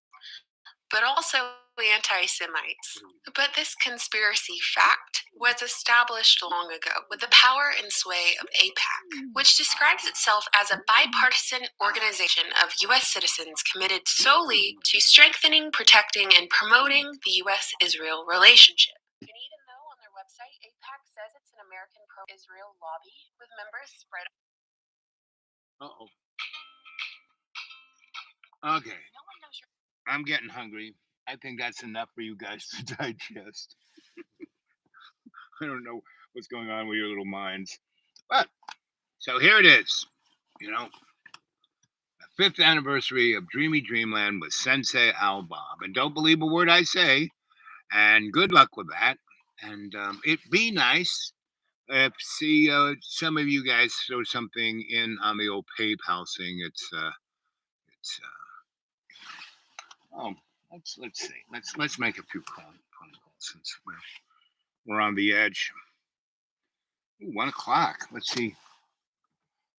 but also anti-Semites. But this conspiracy fact was established long ago with the power and sway of AIPAC, which describes itself as a bipartisan organization of U.S. citizens committed solely to strengthening, protecting, and promoting the U.S.-Israel relationship. And even though on their website, AIPAC says it's an American pro-Israel lobby with members spread. Okay. I'm getting hungry. I think that's enough for you guys to digest. I don't know what's going on with your little minds. But, so here it is. You know, the 5th anniversary of Dreamy Dreamland with Sensei Al Bob. And don't believe a word I say. And good luck with that. And it'd be nice if some of you guys throw something in on the old PayPal thing. It's It's let's see. Let's make a few phone calls since we're on the edge. Ooh, 1 o'clock. Let's see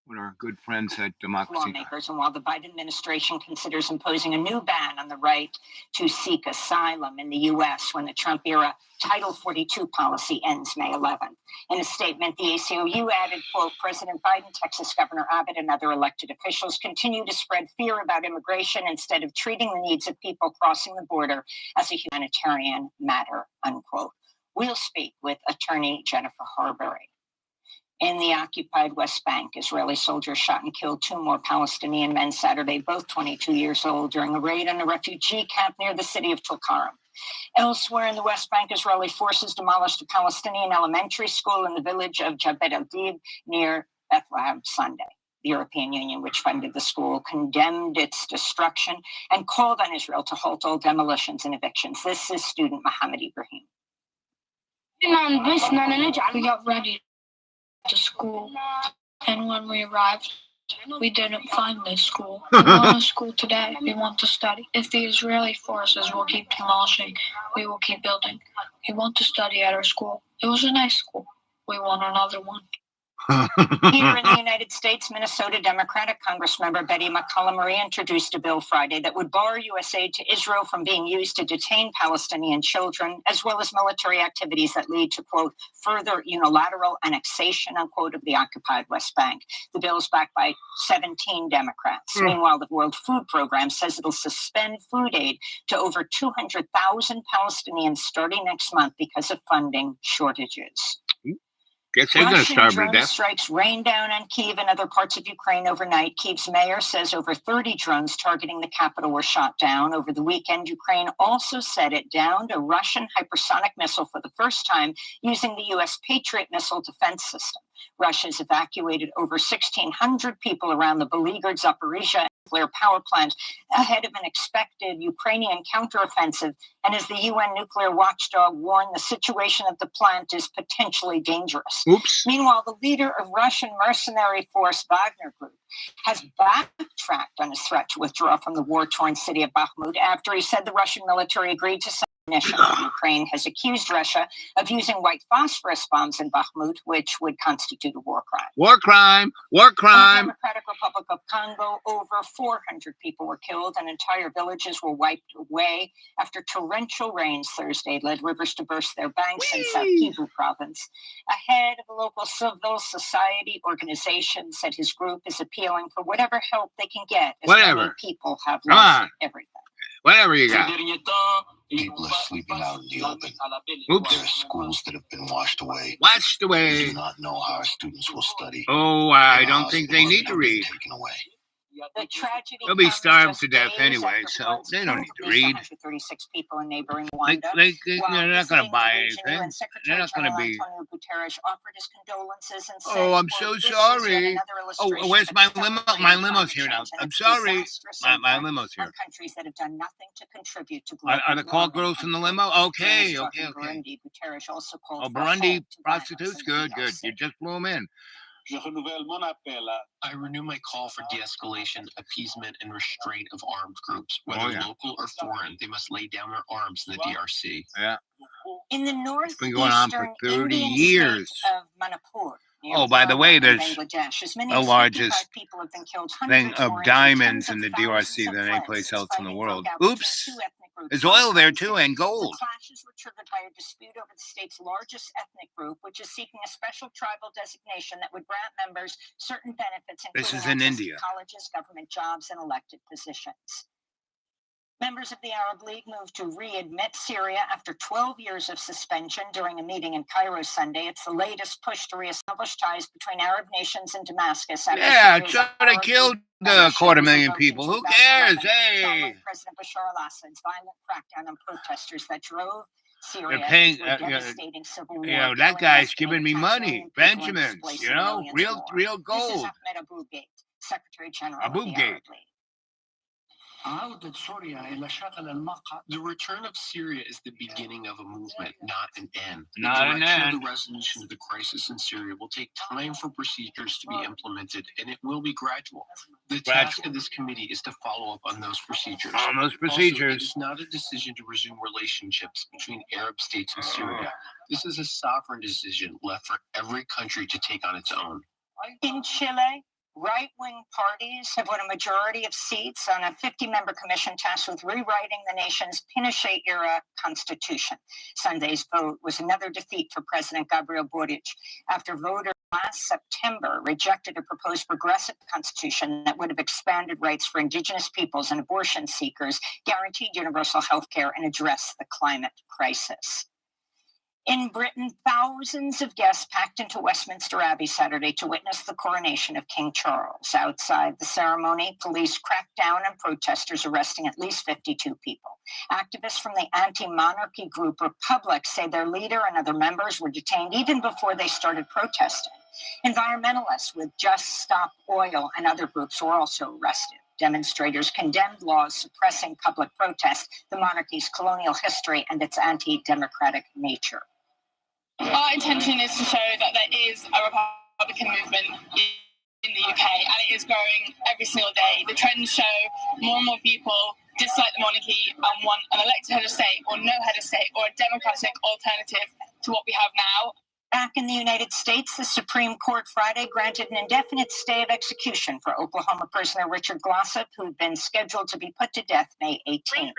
what our good friends at Democracy. Lawmakers, and while the Biden administration considers imposing a new ban on the right to seek asylum in the U.S. when the Trump era Title 42 policy ends May 11th. In a statement, the ACLU added, quote, President Biden, Texas Governor Abbott, and other elected officials continue to spread fear about immigration instead of treating the needs of people crossing the border as a humanitarian matter, unquote. We'll speak with attorney Jennifer Harbury. In the occupied West Bank, Israeli soldiers shot and killed 2 more Palestinian men Saturday, both 22 years old, during a raid on a refugee camp near the city of Tulkarem. Elsewhere in the West Bank, Israeli forces demolished a Palestinian elementary school in the village of Jabed el-Dib near Bethlehem Sunday. The European Union, which funded the school, condemned its destruction and called on Israel to halt all demolitions and evictions. This is student Mohammed Ibrahim. We got ready to school, and when we arrived, we didn't find this school. We want a school today. We want to study. If the Israeli forces will keep demolishing, we will keep building. We want to study at our school. It was a nice school. We want another one. Here in the United States, Minnesota Democratic Congressmember Betty McCollum introduced a bill Friday that would bar U.S. aid to Israel from being used to detain Palestinian children, as well as military activities that lead to, quote, further unilateral annexation, unquote, of the occupied West Bank. The bill is backed by 17 Democrats. Meanwhile, the World Food Program says it'll suspend food aid to over 200,000 Palestinians starting next month because of funding shortages. Guess they're going to starve to death. Strikes rained down on Kyiv and other parts of Ukraine overnight. Kyiv's mayor says over 30 drones targeting the capital were shot down. Over the weekend, Ukraine also said it downed a Russian hypersonic missile for the first time using the U.S. Patriot missile defense system. Russia's evacuated over 1,600 people around the beleaguered Zaporizhzhia nuclear power plant ahead of an expected Ukrainian counteroffensive. And as the UN nuclear watchdog warned, the situation at the plant is potentially dangerous. Oops. Meanwhile, the leader of Russian mercenary force Wagner Group has backtracked on his threat to withdraw from the war-torn city of Bakhmut after he said the Russian military agreed to Ukraine has accused Russia of using white phosphorus bombs in Bakhmut, which would constitute a war crime. War crime! War crime! In the Democratic Republic of Congo, over 400 people were killed and entire villages were wiped away after torrential rains Thursday led rivers to burst their banks in South Kivu province. A head of a local civil society organization said his group is appealing for whatever help they can get as many people have lost everything. Whatever you got. People are sleeping out in the open. Oops. There are schools that have been washed away. Washed away. We do not know how our students will study. Oh, I don't think they need to read. Taken away. The tragedy They'll be starved to death anyway, so they don't need to read. 136 people in neighboring Rwanda. They're not going to buy anything. They're not going to be. Antonio Guterres offered his condolences and said, Oh, I'm so sorry. Oh, where's my limo? My limo's here now. I'm sorry. My limo's here. Countries that have done nothing to contribute to are the call girls in the limo? Okay. Burundi, Guterres also called for Burundi prostitutes? Good. You just blew them in. I renew my call for de-escalation, appeasement, and restraint of armed groups, whether local or foreign. They must lay down their arms in the DRC. Yeah. In the north, it's been going on for 30 years. Of Manipur. Oh, by the way, there's the largest thing of diamonds in the DRC than any place else in the world. Oops. There's oil there, too, and gold. The clashes were triggered by a dispute over the state's largest ethnic group, which is seeking a special tribal designation that would grant members certain benefits, this is including in access India. to colleges, government jobs, and elected positions. Members of the Arab League moved to readmit Syria after 12 years of suspension during a meeting in Cairo Sunday. It's the latest push to reestablish ties between Arab nations and Damascus. They killed 250,000 people. Who cares? Hey! President Bashar al-Assad's violent crackdown on protesters that drove Syria they're paying, to a devastating civil war. that guy's giving me money. Benjamins, real gold. This is Ahmed Abu Ghait, Secretary General Abu of the Ghait. Arab League. The return of Syria is the beginning of a movement, not an end. Not the an direction end. of the resolution of the crisis in Syria will take time for procedures to be implemented, and it will be gradual. The task of this committee is to follow up on those procedures. On those Also, procedures. it is not a decision to resume relationships between Arab states and Syria. This is a sovereign decision left for every country to take on its own. In Chile, right-wing parties have won a majority of seats on a 50-member commission tasked with rewriting the nation's Pinochet-era constitution. Sunday's vote was another defeat for President Gabriel Boric after voters last September rejected a proposed progressive constitution that would have expanded rights for indigenous peoples and abortion seekers, guaranteed universal health care, and addressed the climate crisis. In Britain, thousands of guests packed into Westminster Abbey Saturday to witness the coronation of King Charles. Outside the ceremony, police cracked down on protesters, arresting at least 52 people. Activists from the anti-monarchy group Republic say their leader and other members were detained even before they started protesting. Environmentalists with Just Stop Oil and other groups were also arrested. Demonstrators condemned laws suppressing public protest, the monarchy's colonial history, and its anti-democratic nature. Our intention is to show that there is a Republican movement in the UK, and it is growing every single day. The trends show more and more people dislike the monarchy and want an elected head of state or no head of state or a democratic alternative to what we have now. Back in the United States, the Supreme Court Friday granted an indefinite stay of execution for Oklahoma prisoner Richard Glossip, who had been scheduled to be put to death May 18th.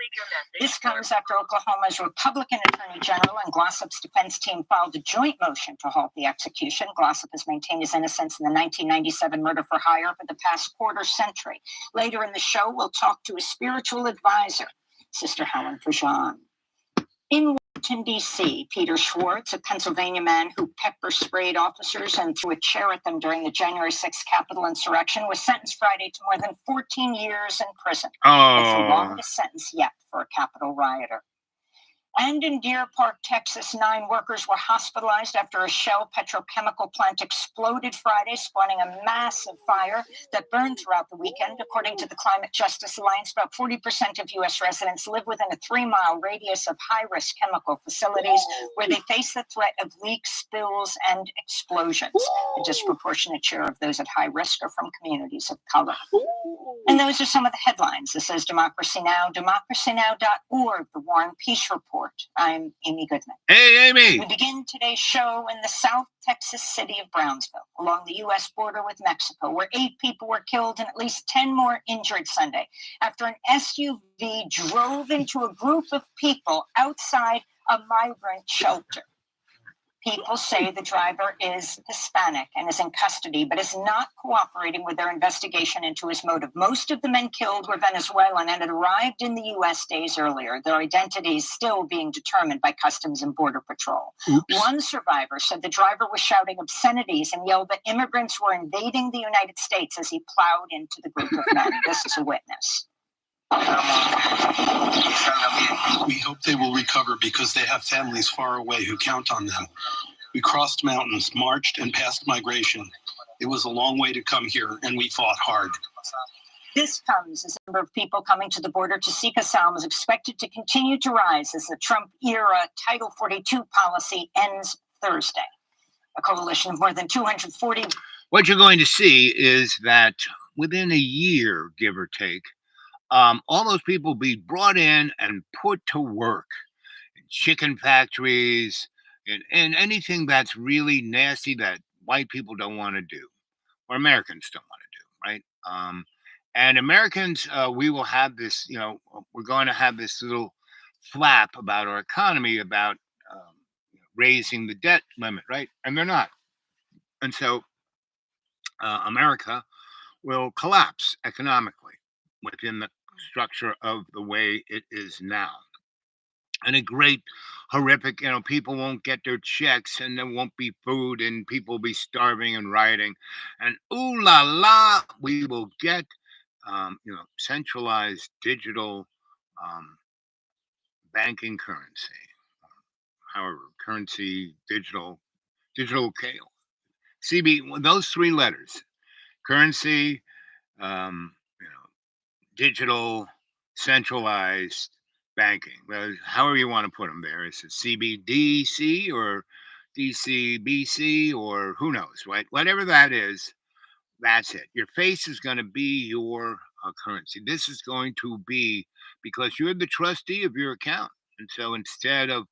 This comes after Oklahoma's Republican Attorney General and Glossip's defense team filed a joint motion to halt the execution. Glossip has maintained his innocence in the 1997 murder for hire for the past quarter century. Later in the show, we'll talk to his spiritual advisor, Sister Helen Prejean. In Washington, D.C., Peter Schwartz, a Pennsylvania man who pepper sprayed officers and threw a chair at them during the January 6th Capitol insurrection, was sentenced Friday to more than 14 years in prison. It's the longest sentence yet for a Capitol rioter. And in Deer Park, Texas, 9 workers were hospitalized after a Shell petrochemical plant exploded Friday, spawning a massive fire that burned throughout the weekend. According to the Climate Justice Alliance, about 40% of U.S. residents live within a 3-mile radius of high-risk chemical facilities where they face the threat of leaks, spills, and explosions. A disproportionate share of those at high risk are from communities of color. And those are some of the headlines. This is Democracy Now!, democracynow.org, the War and Peace Report. I'm Amy Goodman. Hey, Amy. We begin today's show in the South Texas city of Brownsville, along the U.S. border with Mexico, where 8 people were killed and at least 10 more injured Sunday after an SUV drove into a group of people outside a migrant shelter. People say the driver is Hispanic and is in custody, but is not cooperating with their investigation into his motive. Most of the men killed were Venezuelan and had arrived in the U.S. days earlier. Their identities still being determined by Customs and Border Patrol. Oops. One survivor said the driver was shouting obscenities and yelled that immigrants were invading the United States as he plowed into the group of men. This is a witness. We hope they will recover because they have families far away who count on them. We crossed mountains, marched, and passed migration. It was a long way to come here, and we fought hard. This comes as the number of people coming to the border to seek asylum is expected to continue to rise as the Trump-era Title 42 policy ends Thursday. A coalition of more than 240... What you're going to see is that within a year, give or take, all those people be brought in and put to work in chicken factories and anything that's really nasty that white people don't want to do or Americans don't want to do, right? And Americans, we will have this, we're going to have this little flap about our economy, about raising the debt limit, right? And they're not. And so America will collapse economically within the structure of the way it is now. And a great horrific, people won't get their checks and there won't be food and people will be starving and rioting. And ooh la la, we will get, centralized digital banking currency. However, currency, digital CB, those 3 letters, currency, digital centralized banking. Well, however you want to put them there. Is it CBDC or DCBC or who knows, right? Whatever that is, that's it. Your face is going to be your currency. This is going to be because you're the trustee of your account. And so instead of,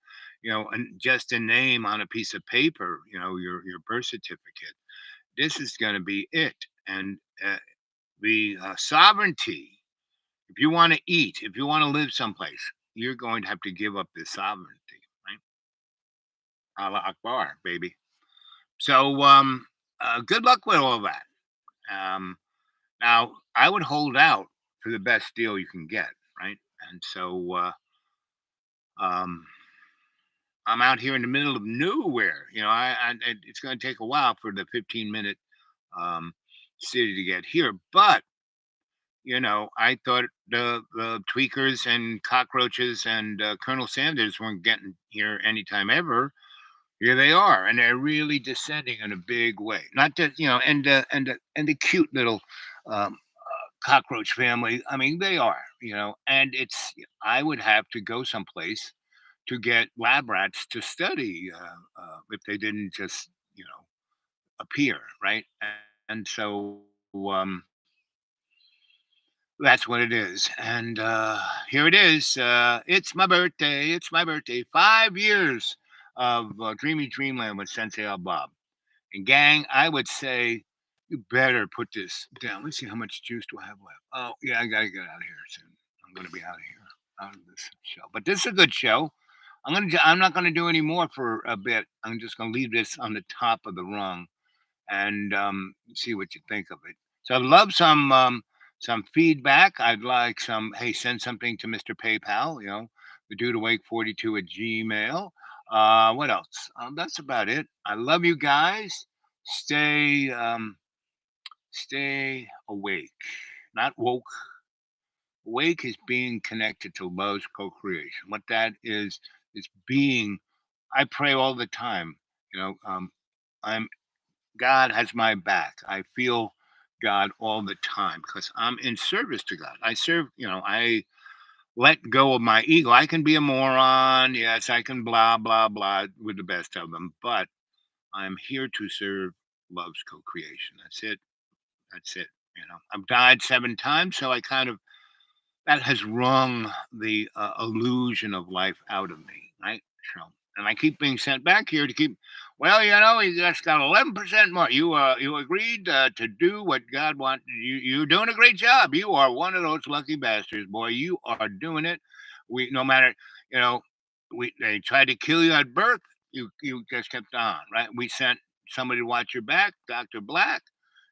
just a name on a piece of paper, your birth certificate, this is going to be it. And the sovereignty, if you want to eat, if you want to live someplace, you're going to have to give up this sovereignty, right? Allah Akbar, baby. So good luck with all that. Now, I would hold out for the best deal you can get, right? And so I'm out here in the middle of nowhere. It's going to take a while for the 15-minute city to get here, but I thought the tweakers and cockroaches and Colonel Sanders weren't getting here anytime ever. Here they are, and they're really descending in a big way. Not that and the cute little cockroach family. I mean, they are, and it's. I would have to go someplace to get lab rats to study if they didn't just appear, right? And so that's what it is. And here it is. It's my birthday. It's my birthday. 5 years of Dreamy Dreamland with Sensei Al Bob. And gang, I would say you better put this down. Let's see how much juice do I have left. Oh, yeah, I got to get out of here soon. I'm going to be out of here, out of this show. But this is a good show. I'm not going to do any more for a bit. I'm just going to leave this on the top of the rung and see what you think of it. So I'd love some feedback. I'd like some, hey, send something to Mr. PayPal, the dude awake 42 at Gmail. What else? That's about it. I love you guys. Stay awake, not woke. Awake is being connected to love's co-creation. What that is being. I pray all the time. I'm God has my back. I feel God all the time because I'm in service to God. I serve, I let go of my ego. I can be a moron. Yes, I can blah, blah, blah with the best of them, but I'm here to serve love's co creation. That's it. That's it. I've died 7 times, so I kind of, that has wrung the illusion of life out of me, right? So, and I keep being sent back here to keep. Well, you just got 11% more. You agreed to do what God wanted. You're doing a great job. You are one of those lucky bastards, boy. You are doing it. No matter, they tried to kill you at birth. You just kept on, right? We sent somebody to watch your back, Dr. Black.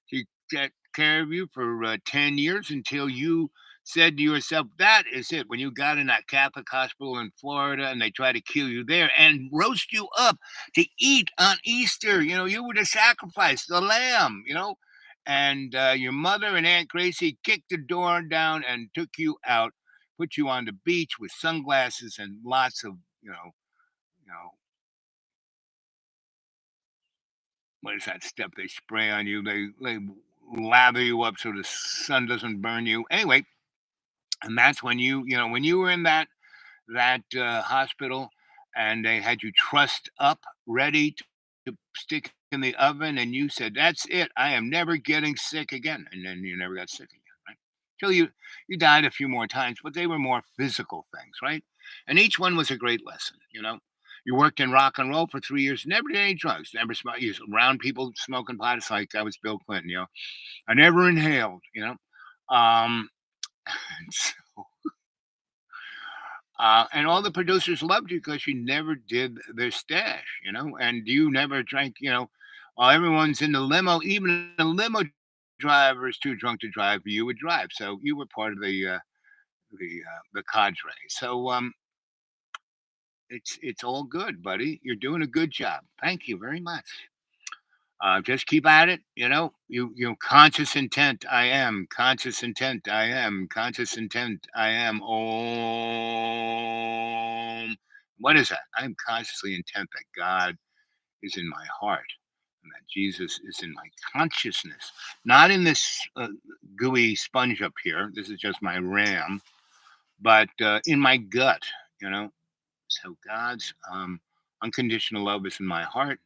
He took care of you for 10 years until you said to yourself, that is it. When you got in that Catholic hospital in Florida and they tried to kill you there and roast you up to eat on Easter, you were the sacrifice, the lamb, and your mother and Aunt Gracie kicked the door down and took you out, put you on the beach with sunglasses and lots of, what is that stuff they spray on you? They lather you up so the sun doesn't burn you. Anyway, and that's when when you were in that hospital and they had you trussed up ready to stick in the oven and you said, that's it, I am never getting sick again. And then you never got sick again, right? Till you died a few more times, but they were more physical things, right? And each one was a great lesson. You worked in rock and roll for 3 years, never did any drugs, never smoked. You was around people smoking pot. It's like I was Bill Clinton. I never inhaled. Um, so, and all the producers loved you because you never did their stash, and you never drank, while everyone's in the limo, even the limo driver is too drunk to drive, you would drive. So you were part of the cadre. So it's all good, buddy. You're doing a good job. Thank you very much. Just keep at it. Conscious intent. I am conscious intent. I am conscious intent. I am. Om. What is that? I am consciously intent that God is in my heart and that Jesus is in my consciousness, not in this gooey sponge up here. This is just my RAM. but in my gut, you know. So God's unconditional love is in my heart.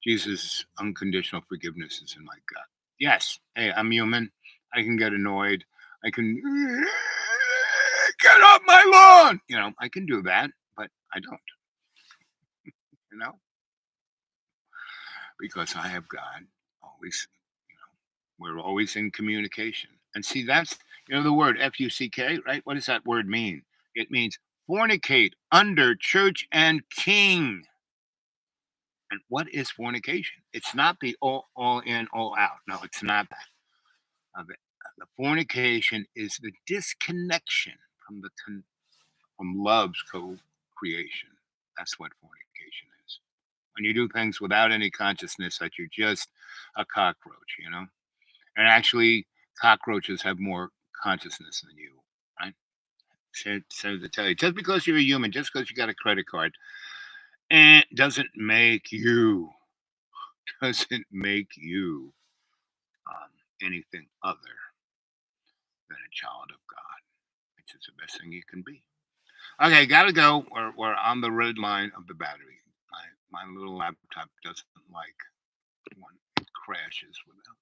Jesus' unconditional forgiveness is in my gut. Yes, hey, I'm human. I can get annoyed. I can get off my lawn. You know, I can do that, but I don't. You know, because I have God always. You know, we're always in communication. And see, that's the word FUCK, right? What does that word mean? It means fornicate under church and king. And what is fornication? It's not the all in, all out. No, it's not that. The fornication is the disconnection from love's co-creation. That's what fornication is. When you do things without any consciousness, that you're just a cockroach, you know. And actually, cockroaches have more consciousness than you, right? So to tell you, just because you're a human, just because you got a credit card, doesn't make you anything other than a child of God, which is the best thing you can be. Okay, gotta go. We're on the red line of the battery. My little laptop doesn't like when it crashes without